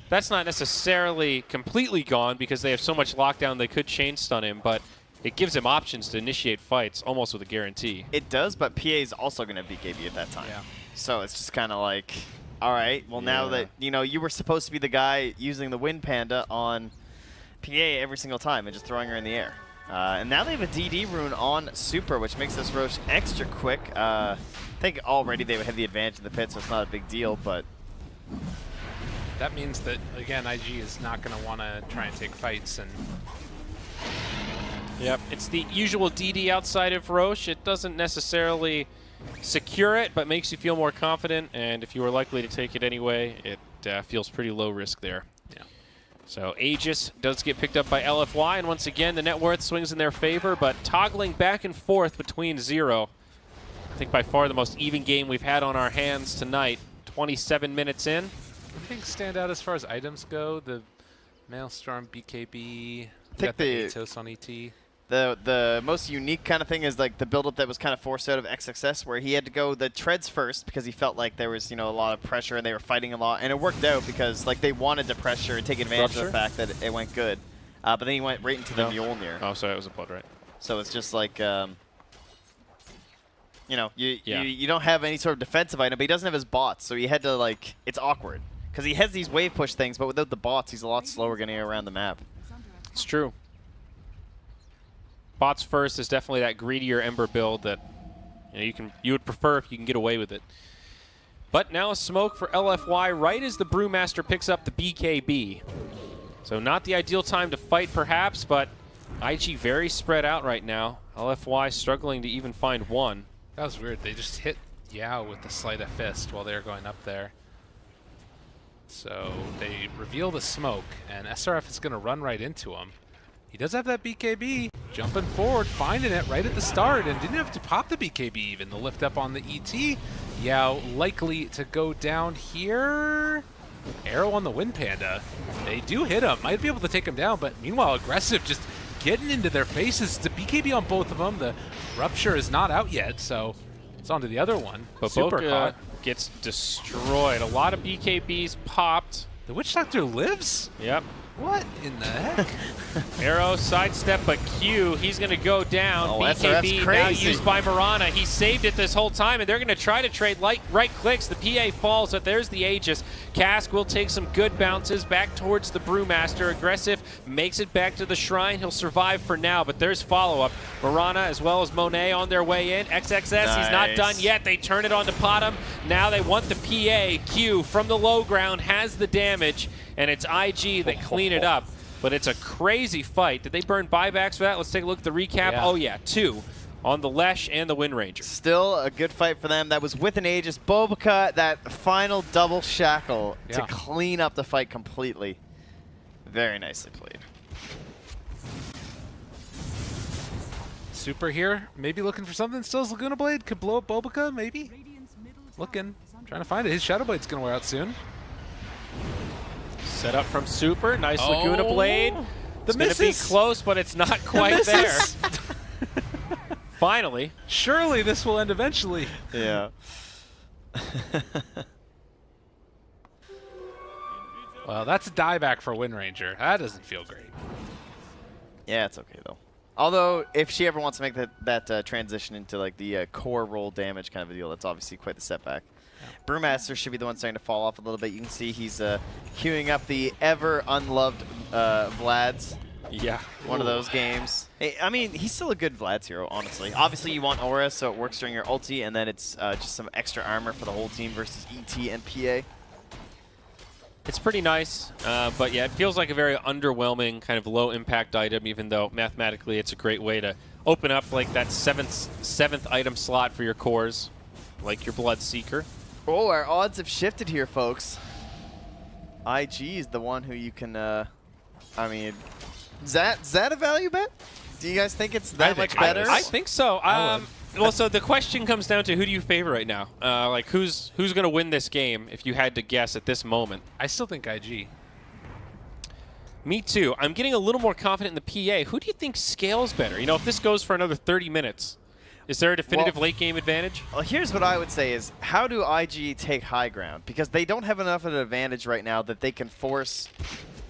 that's not necessarily completely gone because they have so much lockdown they could chain stun him, but it gives him options to initiate fights almost with a guarantee. It does, but PA is also going to BKB at that time. Yeah. So it's just kind of like, all right, well, now that, you know, you were supposed to be the guy using the Wind Panda on PA every single time and just throwing her in the air. And now they have a DD rune on Super, which makes this Roche extra quick. I think already they would have the advantage of the pit, so it's not a big deal, but... That means that, again, IG is not going to want to try and take fights. And Yep, it's the usual DD outside of Roche. It doesn't necessarily secure it, but makes you feel more confident, and if you are likely to take it anyway, it feels pretty low risk there. Yeah. So Aegis does get picked up by LFY, and once again, the net worth swings in their favor, but toggling back and forth between 0. I think by far the most even game we've had on our hands tonight, 27 minutes in. Anything stand out as far as items go? The Maelstrom, BKB, think the the- Atos on ET. The most unique kind of thing is like the build-up that was kind of forced out of XXS, where he had to go the treads first because he felt like there was, you know, a lot of pressure and they were fighting a lot, and it worked out because like they wanted to pressure and take advantage of the fact that it went good. But then he went right into the Mjolnir. Oh, sorry, it was a blood right. So it's just like, you know, you don't have any sort of defensive item, but he doesn't have his bots, so he had to like, it's awkward because he has these wave push things, but without the bots, he's a lot slower getting around the map. It's true. Bots first is definitely that greedier Ember build that you would prefer if you can get away with it. But now a smoke for LFY right as the Brewmaster picks up the BKB. So not the ideal time to fight perhaps, but IG very spread out right now. LFY struggling to even find one. That was weird. They just hit Yao with the sleight of fist while they were going up there. So they reveal the smoke, and SRF is going to run right into him. He does have that BKB, jumping forward, finding it right at the start, and didn't have to pop the BKB even. The lift up on the ET. Yao likely to go down here. Arrow on the Wind Panda. They do hit him. Might be able to take him down, but meanwhile, Aggressive just getting into their faces. It's a BKB on both of them. The Rupture is not out yet, so it's on to the other one. But Super hot. gets destroyed. A lot of BKBs popped. The Witch Doctor lives? Yep. What in the heck? Arrow, sidestep, but Q, he's going to go down. Oh, BKB SRF's now crazy. used by Mirana. He saved it this whole time, and they're going to try to trade right clicks. The PA falls, but there's the Aegis. Cask will take some good bounces back towards the Brewmaster. Aggressive makes it back to the Shrine. He'll survive for now, but there's follow-up. Mirana as well as Monet on their way in. XXS, he's not done yet. They turn it on to Potom. Now they want the PA. Q from the low ground has the damage, and it's IG that clean it up. But it's a crazy fight. Did they burn buybacks for that? Let's take a look at the recap. Yeah. Oh, yeah, 2 on the Lesh and the Wind Ranger. Still a good fight for them. That was with an Aegis. Bobica, that final double shackle to clean up the fight completely. Very nicely played. Super here, maybe looking for something. Still has Laguna Blade, could blow up Bobica, maybe? Looking, trying to find it. His Shadow Blade's gonna wear out soon. Set up from Super. Nice Laguna Blade. It's going to be close, but it's not quite there. Finally. Surely this will end eventually. Yeah. Well, that's a dieback for Wind Ranger. That doesn't feel great. Yeah, it's okay though. Although, if she ever wants to make that transition into like the core roll damage kind of a deal, that's obviously quite the setback. Yeah. Brewmaster should be the one starting to fall off a little bit. You can see he's queuing up the ever unloved Vlad's. Yeah. One of those games. Hey, I mean, he's still a good Vlad's hero, honestly. Obviously, you want Aura, so it works during your ulti, and then it's just some extra armor for the whole team versus ET and PA. It's pretty nice, but yeah, it feels like a very underwhelming kind of low-impact item, even though mathematically it's a great way to open up like that seventh item slot for your cores, like your Bloodseeker. Oh, our odds have shifted here, folks. IG is the one who you can, I mean, is that a value bet? Do you guys think it's that much better? I think so. Well, so the question comes down to who do you favor right now? Like, who's going to win this game if you had to guess at this moment? I still think IG. Me too. I'm getting a little more confident in the PA. Who do you think scales better? You know, if this goes for another 30 minutes, is there a definitive late-game advantage? Well, here's what I would say is, how do IG take high ground? Because they don't have enough of an advantage right now that they can force...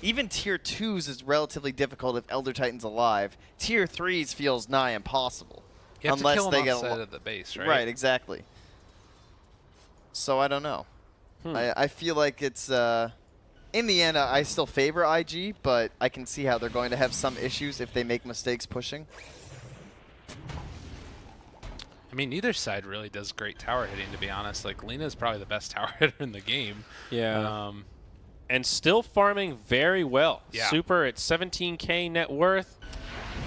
Even Tier 2s is relatively difficult if Elder Titan's alive. Tier 3s feels nigh impossible. You have unless to kill they them get outside of the base, right? Right, exactly. So I don't know. I feel like it's... in the end, I still favor IG, but I can see how they're going to have some issues if they make mistakes pushing. I mean, neither side really does great tower hitting, to be honest. Like, Lena's probably the best tower hitter in the game. Yeah. And still farming very well. Yeah. Super at 17K net worth.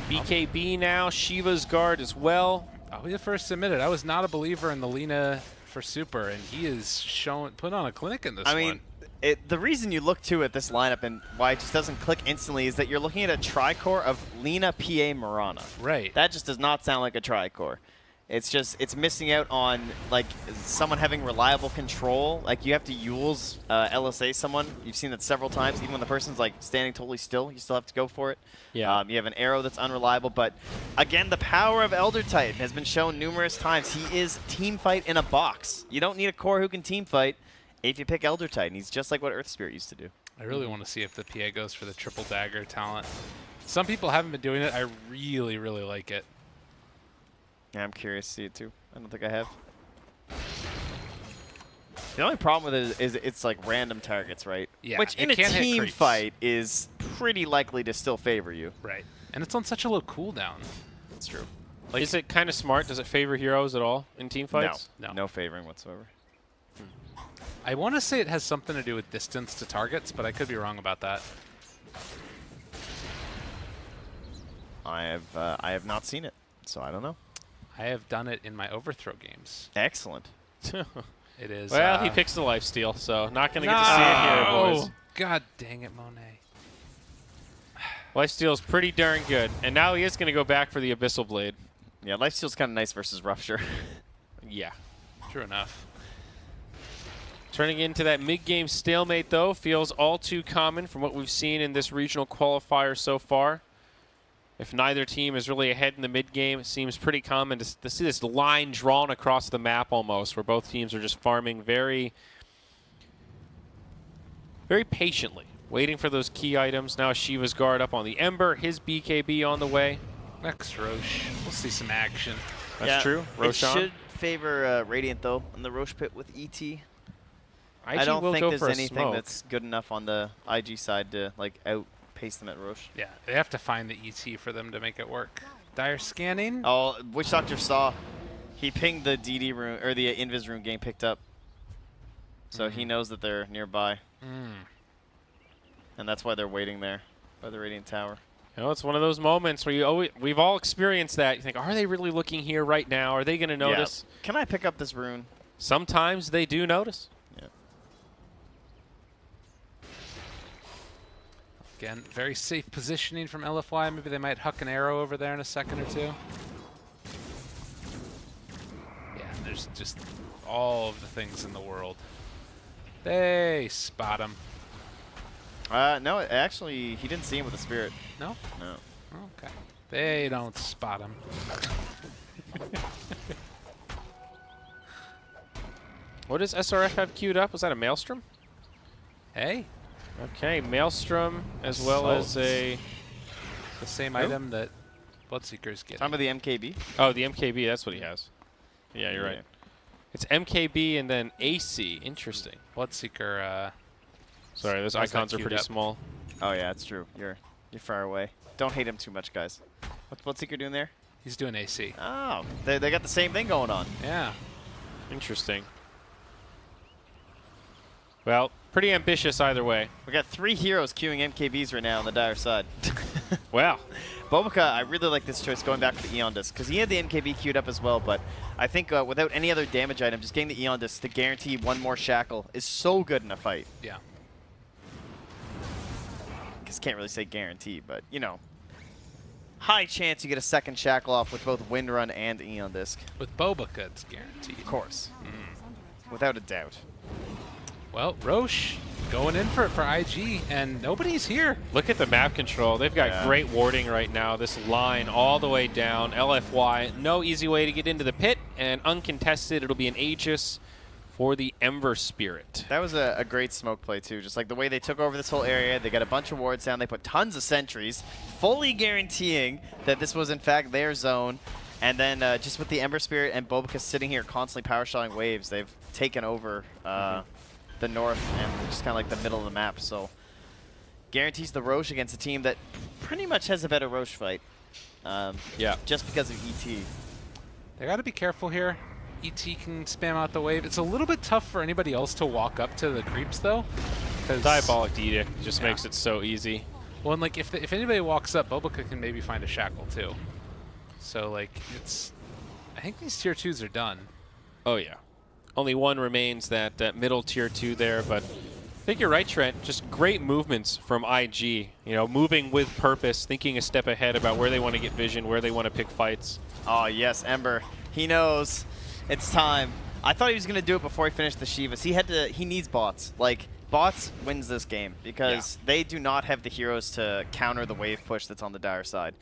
BKB now. Shiva's guard as well. I'll be the first to admit it. I was not a believer in the Lina for Super, and he is put on a clinic in this one. I mean, the reason you look too at this lineup and why it just doesn't click instantly is that you're looking at a tricore of Lina, PA, Mirana. Right. That just does not sound like a tricore. It's just, it's missing out on, like, someone having reliable control. Like, you have to Yule's LSA someone. You've seen that several times. Even when the person's, like, standing totally still, you still have to go for it. Yeah. You have an arrow that's unreliable. But, again, the power of Elder Titan has been shown numerous times. He is team fight in a box. You don't need a core who can team fight if you pick Elder Titan. He's just like what Earth Spirit used to do. I really want to see if the PA goes for the triple dagger talent. Some people haven't been doing it. I really, really like it. Yeah, I'm curious to see it too. I don't think I have. The only problem with it is it's like random targets, right? Yeah. Which in a team fight is pretty likely to still favor you. Right. And it's on such a low cooldown. That's true. Like, is it kind of smart? Does it favor heroes at all in team fights? No. No favoring whatsoever. I want to say it has something to do with distance to targets, but I could be wrong about that. I have not seen it, so I don't know. I have done it in my overthrow games. Excellent. It is. Well, he picks the lifesteal, so not going to get to see it here, boys. God dang it, Monet. Lifesteal's pretty darn good, and now he is going to go back for the Abyssal Blade. Yeah, lifesteal's kind of nice versus Rupture. Yeah. True enough. Turning into that mid-game stalemate, though, feels all too common from what we've seen in this regional qualifier so far. If neither team is really ahead in the mid-game, it seems pretty common to see this line drawn across the map almost, where both teams are just farming very, very patiently, waiting for those key items. Now Shiva's guard up on the Ember, his BKB on the way. Next Roche. We'll see some action. That's true. Roche should favor Radiant, though, in the Roche pit with ET. I don't think there's anything that's good enough on the IG side to, like, outpace them at Roche. Yeah, they have to find the ET for them to make it work. Dire scanning. Oh, Witch Doctor saw. He pinged the DD room, or the Invis room game picked up. So he knows that they're nearby. And that's why they're waiting there by the Radiant Tower. You know, it's one of those moments where we've all experienced that. You think, are they really looking here right now? Are they going to notice? Yeah. Can I pick up this rune? Sometimes they do notice. Yeah. Again, very safe positioning from LFY. Maybe they might huck an arrow over there in a second or two. Yeah, there's just all of the things in the world. They spot him. No, actually, he didn't see him with the spirit. No? No. Okay. They don't spot him. What does SRF have queued up? Was that a Maelstrom? Hey. Okay, Maelstrom as well as a... The same item that Bloodseeker's getting. Talking about the MKB? Oh, the MKB, that's what he has. Yeah, you're right. It's MKB and then AC. Interesting. Bloodseeker, Sorry, those icons are pretty small. Oh yeah, that's true. You're far away. Don't hate him too much, guys. What's Bloodseeker doing there? he's doing AC. Oh, they got the same thing going on. Yeah. Interesting. Well, pretty ambitious either way. We got 3 heroes queuing MKBs right now on the dire side. Wow. Bobica, I really like this choice going back to the Eon Disc because he had the MKB queued up as well, but I think without any other damage item, just getting the Eon Disc to guarantee 1 more shackle is so good in a fight. Yeah. Because can't really say guarantee, but you know, high chance you get a 2nd shackle off with both Wind Run and Eon Disc. With Bobica, it's guaranteed. Of course. Without a doubt. Well, Roche going in for IG, and nobody's here. Look at the map control. They've got great warding right now. This line all the way down, LFY. No easy way to get into the pit, and uncontested, it'll be an Aegis for the Ember Spirit. That was a great smoke play, too. Just like the way they took over this whole area. They got a bunch of wards down. They put tons of sentries, fully guaranteeing that this was, in fact, their zone. And then just with the Ember Spirit and Bobica sitting here constantly power-shotting waves, they've taken over the north and just kind of like the middle of the map. So guarantees the Roche against a team that pretty much has a better Roche fight. Yeah. Just because of ET. They got to be careful here. ET can spam out the wave. It's a little bit tough for anybody else to walk up to the creeps, though. Diabolic Edict just makes it so easy. Well, and like if anybody walks up, Bobica can maybe find a shackle too. So like it's, I think these tier 2s are done. Oh yeah. Only one remains, that middle tier 2 there, but I think you're right, Trent. Just great movements from IG. You know, moving with purpose, thinking a step ahead about where they want to get vision, where they want to pick fights. Oh yes, Ember. He knows it's time. I thought he was gonna do it before he finished the Shivas. He needs bots. Like bots wins this game because they do not have the heroes to counter the wave push that's on the dire side.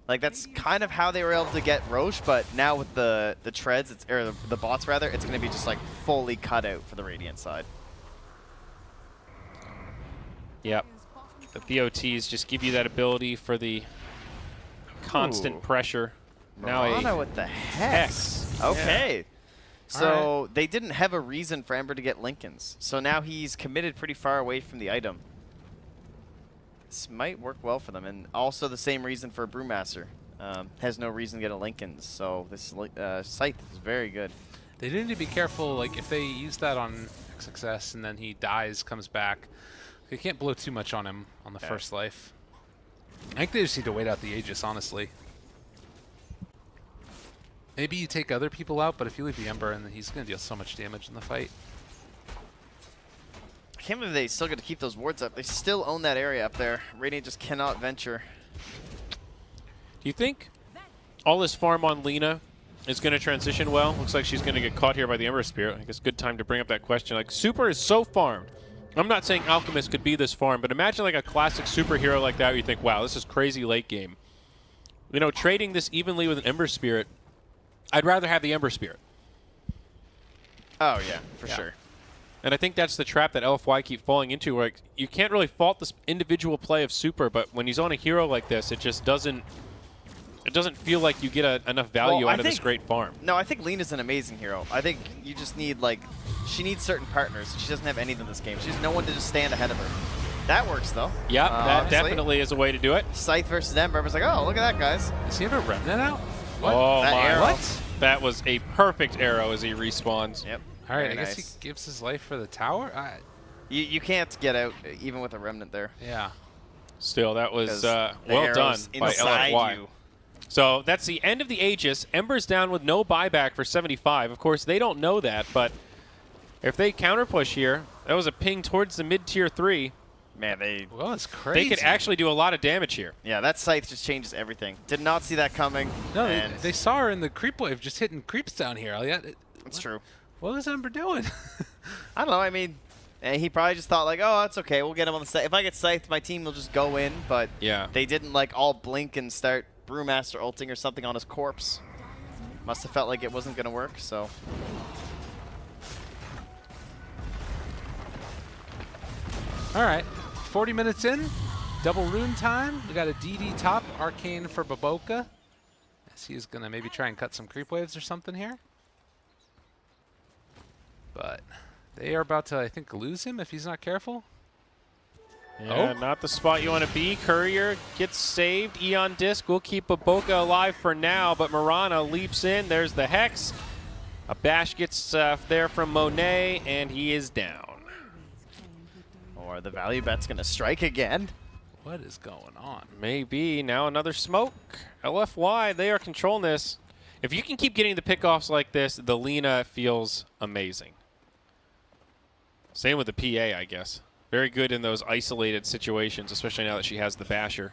Like that's kind of how they were able to get Roche, but now with the treads, or the bots rather, it's going to be just like fully cut out for the Radiant side. Yep. The BOTs just give you that ability for the constant pressure. Now Now with the Hex. Okay. Yeah. So they didn't have a reason for Ember to get Lincolns. So now he's committed pretty far away from the item. This might work well for them, and also the same reason for a Brewmaster. Has no reason to get a Lincolns, so this Scythe is very good. They do need to be careful, like if they use that on XXS and then he dies, comes back, they can't blow too much on him on the first life. I think they just need to wait out the Aegis, honestly. Maybe you take other people out, but if you leave the Ember, and then he's going to deal so much damage in the fight. I can't believe they still get to keep those wards up. They still own that area up there. Radiant just cannot venture. Do you think all this farm on Lina is going to transition well? Looks like she's going to get caught here by the Ember Spirit. I guess good time to bring up that question. Like, Super is so farmed. I'm not saying Alchemist could be this farm, but imagine like a classic superhero like that where you think, wow, this is crazy late game. You know, trading this evenly with an Ember Spirit, I'd rather have the Ember Spirit. Oh, yeah, for sure. And I think that's the trap that LFY keep falling into, where like, you can't really fault this individual play of Super, but when he's on a hero like this, it just doesn't feel like you get enough value out of this great farm. No, I think Lina's an amazing hero. I think you just need, like, she needs certain partners. She doesn't have any of them in this game. She has no one to just stand ahead of her. That works, though. Yeah, that definitely is a way to do it. Scythe versus Ember. I was like, oh, look at that, guys. Does he have a Remnant out? What? Oh, that my. arrow. What? That was a perfect arrow as he respawns. Yep. All right, Very I guess nice. he gives his life for the tower? You can't get out even with a Remnant there. Yeah. Still, that was 'Cause the well done arrow's by inside LFY. you. So that's the end of the Aegis. Ember's down with no buyback for 75. Of course, they don't know that, but if they counter push here, that was a ping towards the mid-tier 3. Man, Well, that's crazy. They could actually do a lot of damage here. yeah, that Scythe just changes everything. Did not see that coming. No, and they saw her in the creep wave just hitting creeps down here. That's true. What was Ember doing? I don't know. I mean, And he probably just thought like, oh, that's okay. We'll get him on the site. If I get scythed, my team will just go in. But Yeah. they didn't like all blink and start Brewmaster ulting or something on his corpse. Must have felt like it wasn't going to work, so. All right, 40 minutes in, double rune time. We got a DD top, Arcane for Baboka. As he's going to maybe try and cut some creep waves or something here. But they are about to, I think, lose him if he's not careful. Yeah, not the spot you want to be. Courier gets saved. Eon Disc will keep Baboka alive for now, but Mirana leaps in. There's the Hex. A bash gets there from Monet, and he is down. Or the value bet's going to strike again. What is going on? Maybe. Now another smoke. LFY, they are controlling this. If you can keep getting the pickoffs like this, the Lina feels amazing. Same with the PA, I guess. Very good in those isolated situations, especially now that she has the basher.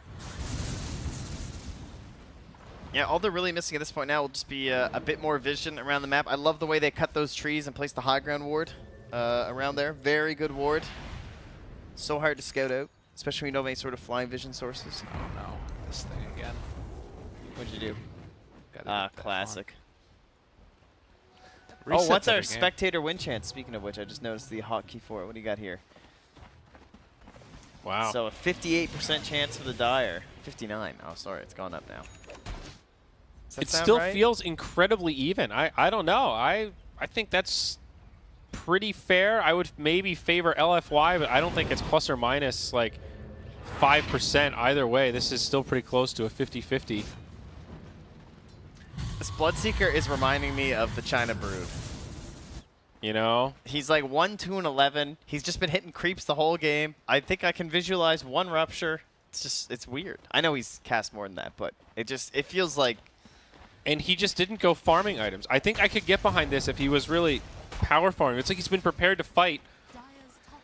Yeah, all they're really missing at this point now will just be a bit more vision around the map. I love the way they cut those trees and place the high ground ward around there. Very good ward. So hard to scout out, especially when you don't have any sort of flying vision sources. Oh no, this thing again. What'd you do? Gotta get that Classic. on. Oh, what's Resets our every game. spectator win chance? Speaking of which, I just noticed the hotkey for it. What do you got here? Wow. So a 58% chance for the Dire. 59. Oh, sorry, it's gone up now. Does that It sound still right? feels incredibly even. I don't know. I think that's pretty fair. I would maybe favor LFY, but I don't think it's plus or minus like 5% either way. This is still pretty close to a 50-50. This Bloodseeker is reminding me of the China Brood. You know? He's like 1, 2, and 11. He's just been hitting creeps the whole game. I think I can visualize one Rupture. It's weird. I know he's cast more than that, but it feels like. And he just didn't go farming items. I think I could get behind this if he was really power farming. It's like he's been prepared to fight.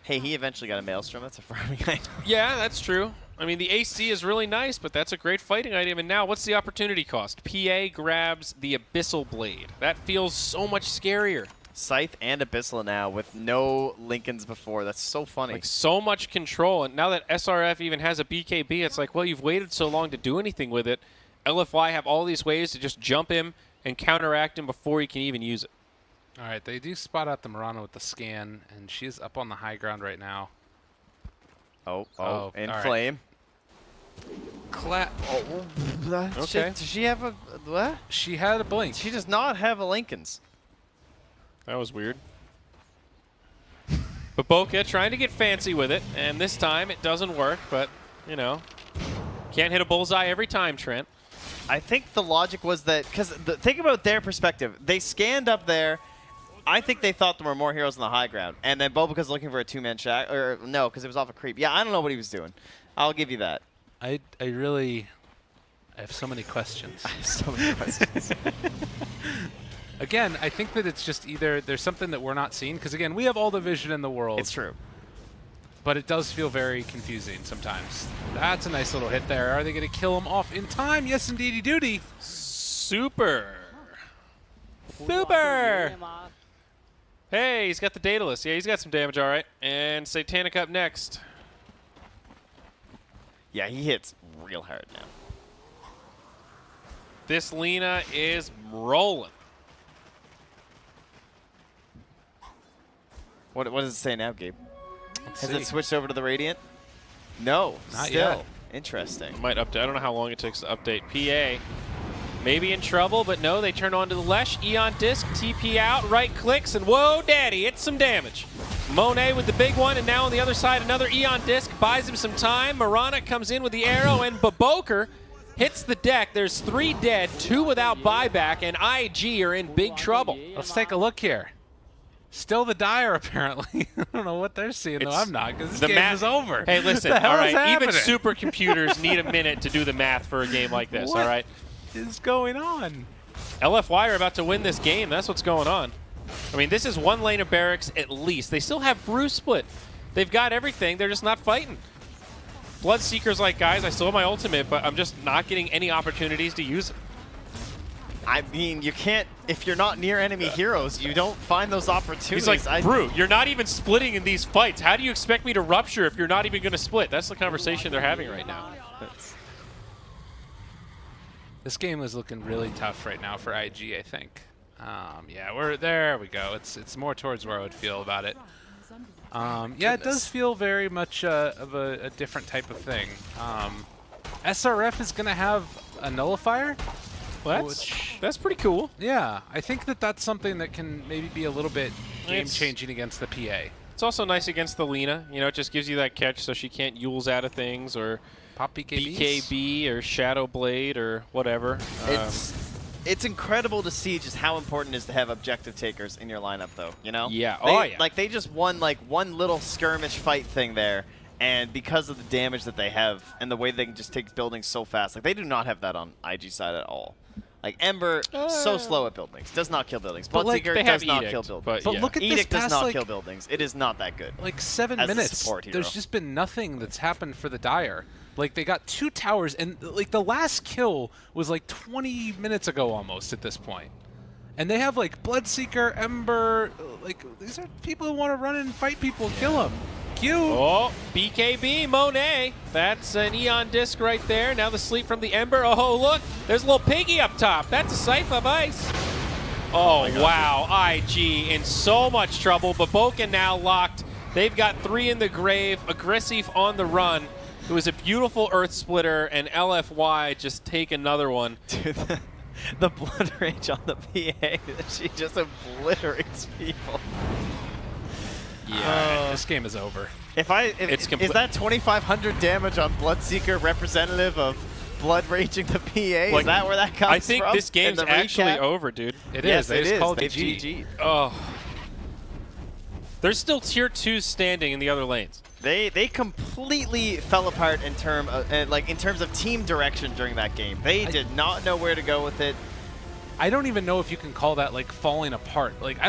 Hey, he eventually got a Maelstrom. That's a farming item. Yeah, that's true. I mean, the AC is really nice, but that's a great fighting item. And now, what's the opportunity cost? PA grabs the Abyssal Blade. That feels so much scarier. Scythe and Abyssal now with no Lincolns before. That's so funny. Like, so much control. And now that SRF even has a BKB, it's like, well, you've waited so long to do anything with it. LFY have all these ways to just jump him and counteract him before he can even use it. All right, they do spot out the Mirana with the scan, and she's up on the high ground right now. Oh, in all flame. Right. Okay. Does she have a what? She had a blink. She does not have a Lincolns. That was weird. Baboka trying to get fancy with it, and this time it doesn't work, but, you know, can't hit a bullseye every time, Trent. I think the logic was that, because think about their perspective. They scanned up there. I think they thought there were more heroes on the high ground. And then Boboka's looking for a two-man shack. Or no, because it was off a creep. Yeah, I don't know what he was doing. I'll give you that. I have so many questions. I have so many questions. Again, I think that it's just either there's something that we're not seeing, because again, we have all the vision in the world. It's true. But it does feel very confusing sometimes. That's a nice little hit there. Are they going to kill him off in time? Yes, indeedy doody. Super. Super. Hey, he's got the Daedalus. Yeah, he's got some damage, all right. And Satanic up next. Yeah, he hits real hard now. This Lina is rolling. What does it say now, Gabe? Has see. it switched over to the Radiant? No, Not still. yet. Interesting. Might update. I don't know how long it takes to update. PA maybe in trouble, but no, they turn on to the Lesh. Eon Disc, TP out, right clicks, and whoa, daddy, it's some damage. Monet with the big one, and now on the other side, another Eon Disc buys him some time. Mirana comes in with the arrow, and Baboka hits the deck. There's 3 dead, 2 without buyback, and IG are in big trouble. Let's take a look here. Still the Dire, apparently. I don't know what they're seeing, though. It's I'm not, because this the game math is over. Hey, listen, the hell all is right, even happening? supercomputers need a minute to do the math for a game like this, What all right? is going on? LFY are about to win this game. That's what's going on. I mean, this is 1 lane of barracks at least. They still have Brew Split. They've got everything. They're just not fighting. Bloodseeker's like, guys, I still have my ultimate, but I'm just not getting any opportunities to use it. I mean, you can't, if you're not near enemy heroes, you don't find those opportunities. He's like, Brew, you're not even splitting in these fights. How do you expect me to rupture if you're not even going to split? That's the conversation they're having right now. This game is looking really tough right now for IG, I think. Yeah, there we go. It's more towards where I would feel about it. Yeah, it does feel very much of a different type of thing. SRF is going to have a nullifier. Well, that's pretty cool. Yeah, I think that's something that can maybe be a little bit game-changing against the PA. It's also nice against the Lina. You know, it just gives you that catch so she can't Yules out of things or pop BKB or Shadow Blade or whatever. It's incredible to see just how important it is to have objective takers in your lineup, though. You know? Yeah. Yeah. Like they just won like one little skirmish fight thing there, and because of the damage that they have and the way they can just take buildings so fast, like they do not have that on IG side at all. Like Ember, so slow at buildings, does not kill buildings. Bloodseeker does not kill buildings. But look at Edict this does past, not kill buildings. It is not that good. Like 7 as minutes. A support hero. There's just been nothing that's happened for the Dire. Like they got 2 towers, and like the last kill was like 20 minutes ago almost at this point. And they have like Bloodseeker, Ember, like these are people who want to run in and fight people and kill them. Q. Oh, BKB, Monet. That's an Eon Disc right there. Now the sleep from the Ember. Oh, look, there's a little piggy up top. That's a Scythe of Ice. Oh, wow, IG in so much trouble. Baboken now locked. They've got 3 in the grave. Aggressive on the run. It was a beautiful Earth Splitter, and LFY just take another one. Dude, the blood rage on the PA, she just obliterates people. Yeah, this game is over. Is that 2,500 damage on Bloodseeker representative of blood raging the PA? Like, is that where that comes from? I think this game's actually over, dude. It is. They just called it GG. Oh. There's still tier 2s standing in the other lanes. They completely fell apart in terms of team direction during that game. They did not know where to go with it. I don't even know if you can call that like falling apart. Like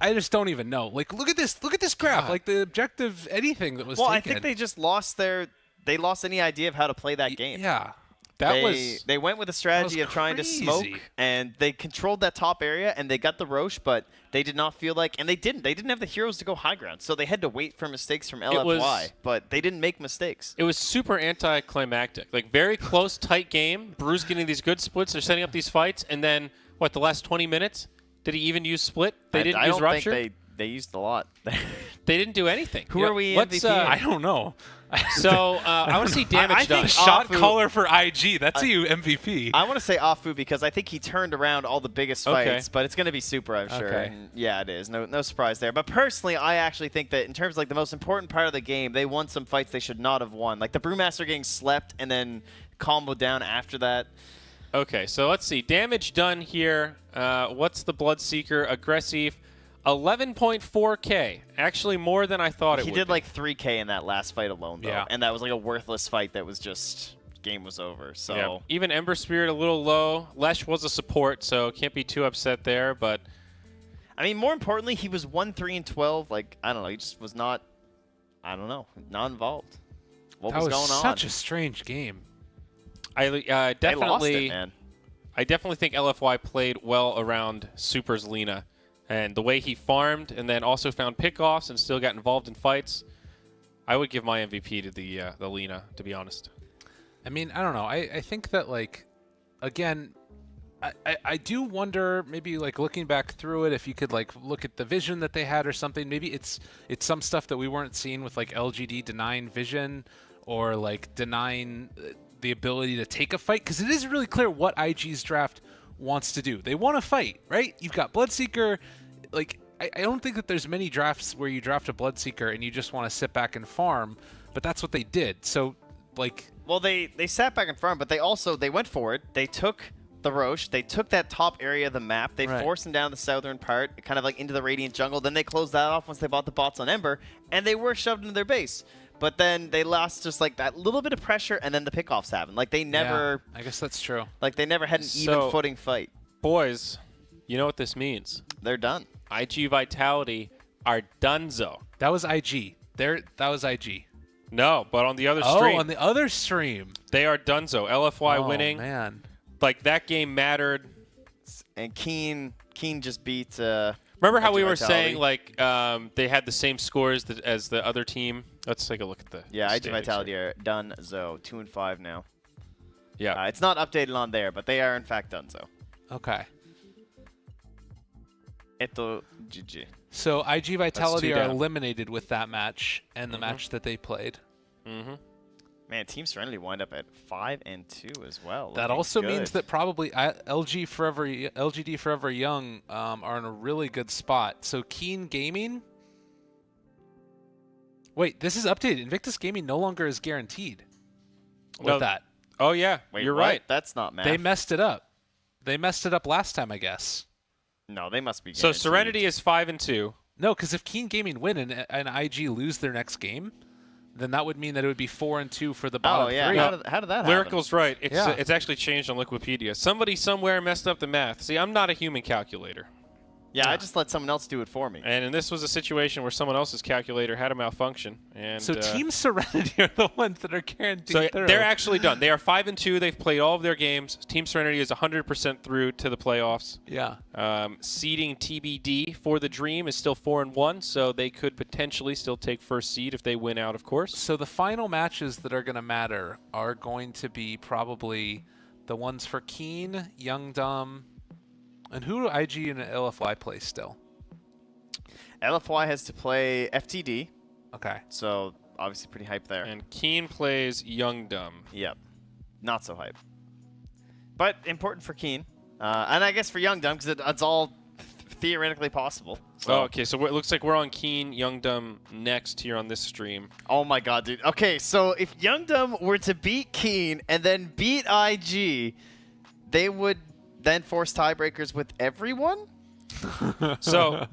I just don't even know. Like look at this graph. Like the objective anything that was taken. I think they just lost any idea of how to play that game. Yeah. They went with a strategy of trying to smoke, and they controlled that top area, and they got the Roche, but they did not feel like, and they didn't have the heroes to go high ground, so they had to wait for mistakes from LFY, but they didn't make mistakes. It was super anticlimactic. Like, very close, tight game. Brew's getting these good splits. They're setting up these fights, and then, the last 20 minutes? Did he even use split? They didn't use rupture? I don't think they used a lot. They didn't do anything. Who are we MVP? I don't know. So, I want to see damage I done. think shot caller for IG. That's you MVP. I want to say Afu because I think he turned around all the biggest fights, but it's going to be Super, I'm sure. Okay. And yeah, it is. No surprise there. But personally, I actually think that in terms of like the most important part of the game, they won some fights they should not have won. Like the Brewmaster getting slept and then comboed down after that. Okay, so let's see. Damage done here. What's the Bloodseeker? Aggressive. 11.4K. Actually more than I thought it would He did be. like 3K in that last fight alone, though. Yeah. And that was like a worthless fight that was just game was over. So yeah. Even Ember Spirit a little low. Lesh was a support, so can't be too upset there, but I mean, more importantly, he was 1-3-12. Like, I don't know, he just was not not involved. What was going on? That was such a strange game. I They definitely lost it, man. I definitely think LFY played well around Super's Lina. And the way he farmed and then also found pickoffs and still got involved in fights, I would give my MVP to the Lina, to be honest. I mean, I don't know. I think that, like, again, I do wonder, maybe, like, looking back through it, if you could, like, look at the vision that they had or something. Maybe it's some stuff that we weren't seeing with, like, LGD denying vision or, like, denying the ability to take a fight. Because it is really clear what IG's draft wants to do. They want to fight, right? You've got Bloodseeker. Like, I don't think that there's many drafts where you draft a Bloodseeker and you just want to sit back and farm, but that's what they did. So, like... Well, they sat back and farmed, but they went forward. They took the Roche. They took that top area of the map. They forced them down the southern part, kind of like into the Radiant Jungle. Then they closed that off once they bought the bots on Ember, and they were shoved into their base. But then they lost just like that little bit of pressure, and then the pickoffs happened. Like, they never... Yeah, I guess that's true. Like, they never had an even footing fight. Boys, you know what this means. They're done. IG Vitality are donezo. That was IG. That was IG. No, but on the other stream. Oh, on the other stream. They are donezo. LFY winning. Oh, man. Like, that game mattered. and Keen just beat. Remember how we were Vitality. saying like they had the same scores as the other team? Let's take a look at the Yeah, IG standings Vitality here. are done. 2-5 now. Yeah. It's not updated on there, but they are in fact done. Okay. Eto GG. So IG Vitality two are down. eliminated with that match and the match that they played. Mm-hmm. Man, Team Serenity wind up at 5-2 as well. That Looking also good. means that probably LGD.Forever Young are in a really good spot. So Keen Gaming. Wait, this is updated. Invictus Gaming no longer is guaranteed with No. that. Oh yeah, Wait, you're what? right. That's not math. They messed it up. They messed it up last time, I guess. No, they must be. So guaranteed. Serenity is 5-2. No, because if Keen Gaming win and IG lose their next game, then that would mean that it would be 4-2 for the bottom Oh yeah. three. How did that Lyrical's right. It's Yeah. it's actually changed on Wikipedia. Somebody somewhere messed up the math. See, I'm not a human calculator. happen? Yeah, I just let someone else do it for me. And this was a situation where someone else's calculator had a malfunction. And So Team Serenity are the ones that are guaranteed so through. they're actually done. They are 5-2. They've played all of their games. Team Serenity is 100% through to the playoffs. Yeah. Seeding TBD for the Dream is still 4-1, so they could potentially still take first seed if they win out, of course. So the final matches that are going to matter are going to be probably the ones for Keen, Young Dumb, and who do IG and LFY play still? LFY has to play FTD, Okay. so obviously pretty hype there. And Keen plays Young Dumb. Yep. Not so hype. But important for Keen. And I guess for Young Dumb, because it's all theoretically possible. So. Oh, okay, so it looks like we're on Keen, Young Dumb next here on this stream. Oh my god, dude. Okay, so if Young Dumb were to beat Keen and then beat IG, they would then force tiebreakers with everyone? So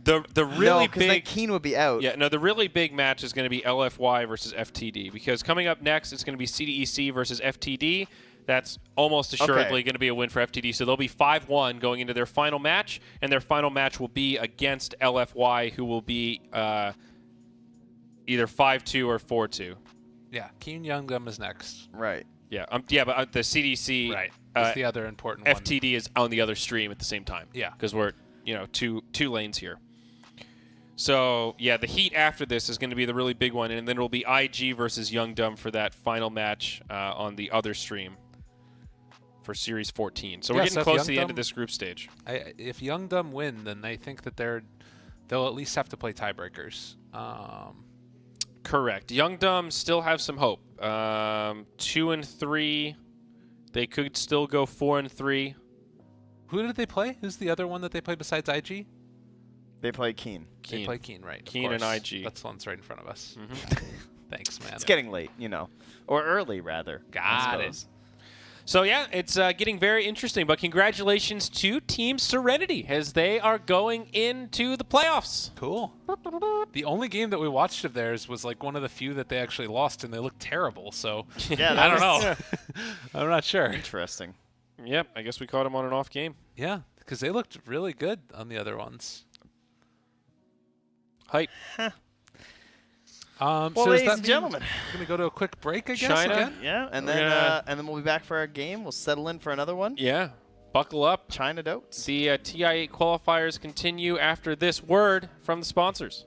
the No, really because then big Keen would be out. Yeah, no, the really big match is going to be LFY versus FTD because coming up next it's going to be CDEC versus FTD. That's almost assuredly going to be a win for FTD. So they'll be 5-1 going into their final match, and their final match will be against LFY, who will be either 5-2 or 4-2. Yeah. Keen, Young Dumb is next. Right. Yeah, but the CDC Right. That's the other important one. FTD is on the other stream at the same time. Yeah. Because we're, two lanes here. So, yeah, the heat after this is going to be the really big one, and then it'll be IG versus Young Dumb for that final match on the other stream for Series 14. So we're Yeah, getting so if close Young to the end Dumb- of this group stage. If Young Dumb win, then I think that they'll at least have to play tiebreakers. Correct. Young Dumb still have some hope. 2-3. They could still go 4-3. Who did they play? Who's the other one that they play besides IG? They play Keen. They play Keen, right? of Keen and course. IG. That's the one that's right in front of us. Thanks, man. It's getting late, Or early, rather. I Got it. suppose. So, yeah, it's getting very interesting. But congratulations to Team Serenity as they are going into the playoffs. Cool. The only game that we watched of theirs was like one of the few that they actually lost, and they looked terrible. So Yeah, I don't was know. I'm not sure. Interesting. Yep, I guess we caught him on an off game. Yeah, because they looked really good on the other ones. Hype. Well, so does ladies that and mean gentlemen. we're gonna go to a quick break, I guess. China? Again? Yeah, and We're then gonna- and then we'll be back for our game. We'll settle in for another one. Yeah, buckle up. China Dotes. The TI8 qualifiers continue after this word from the sponsors.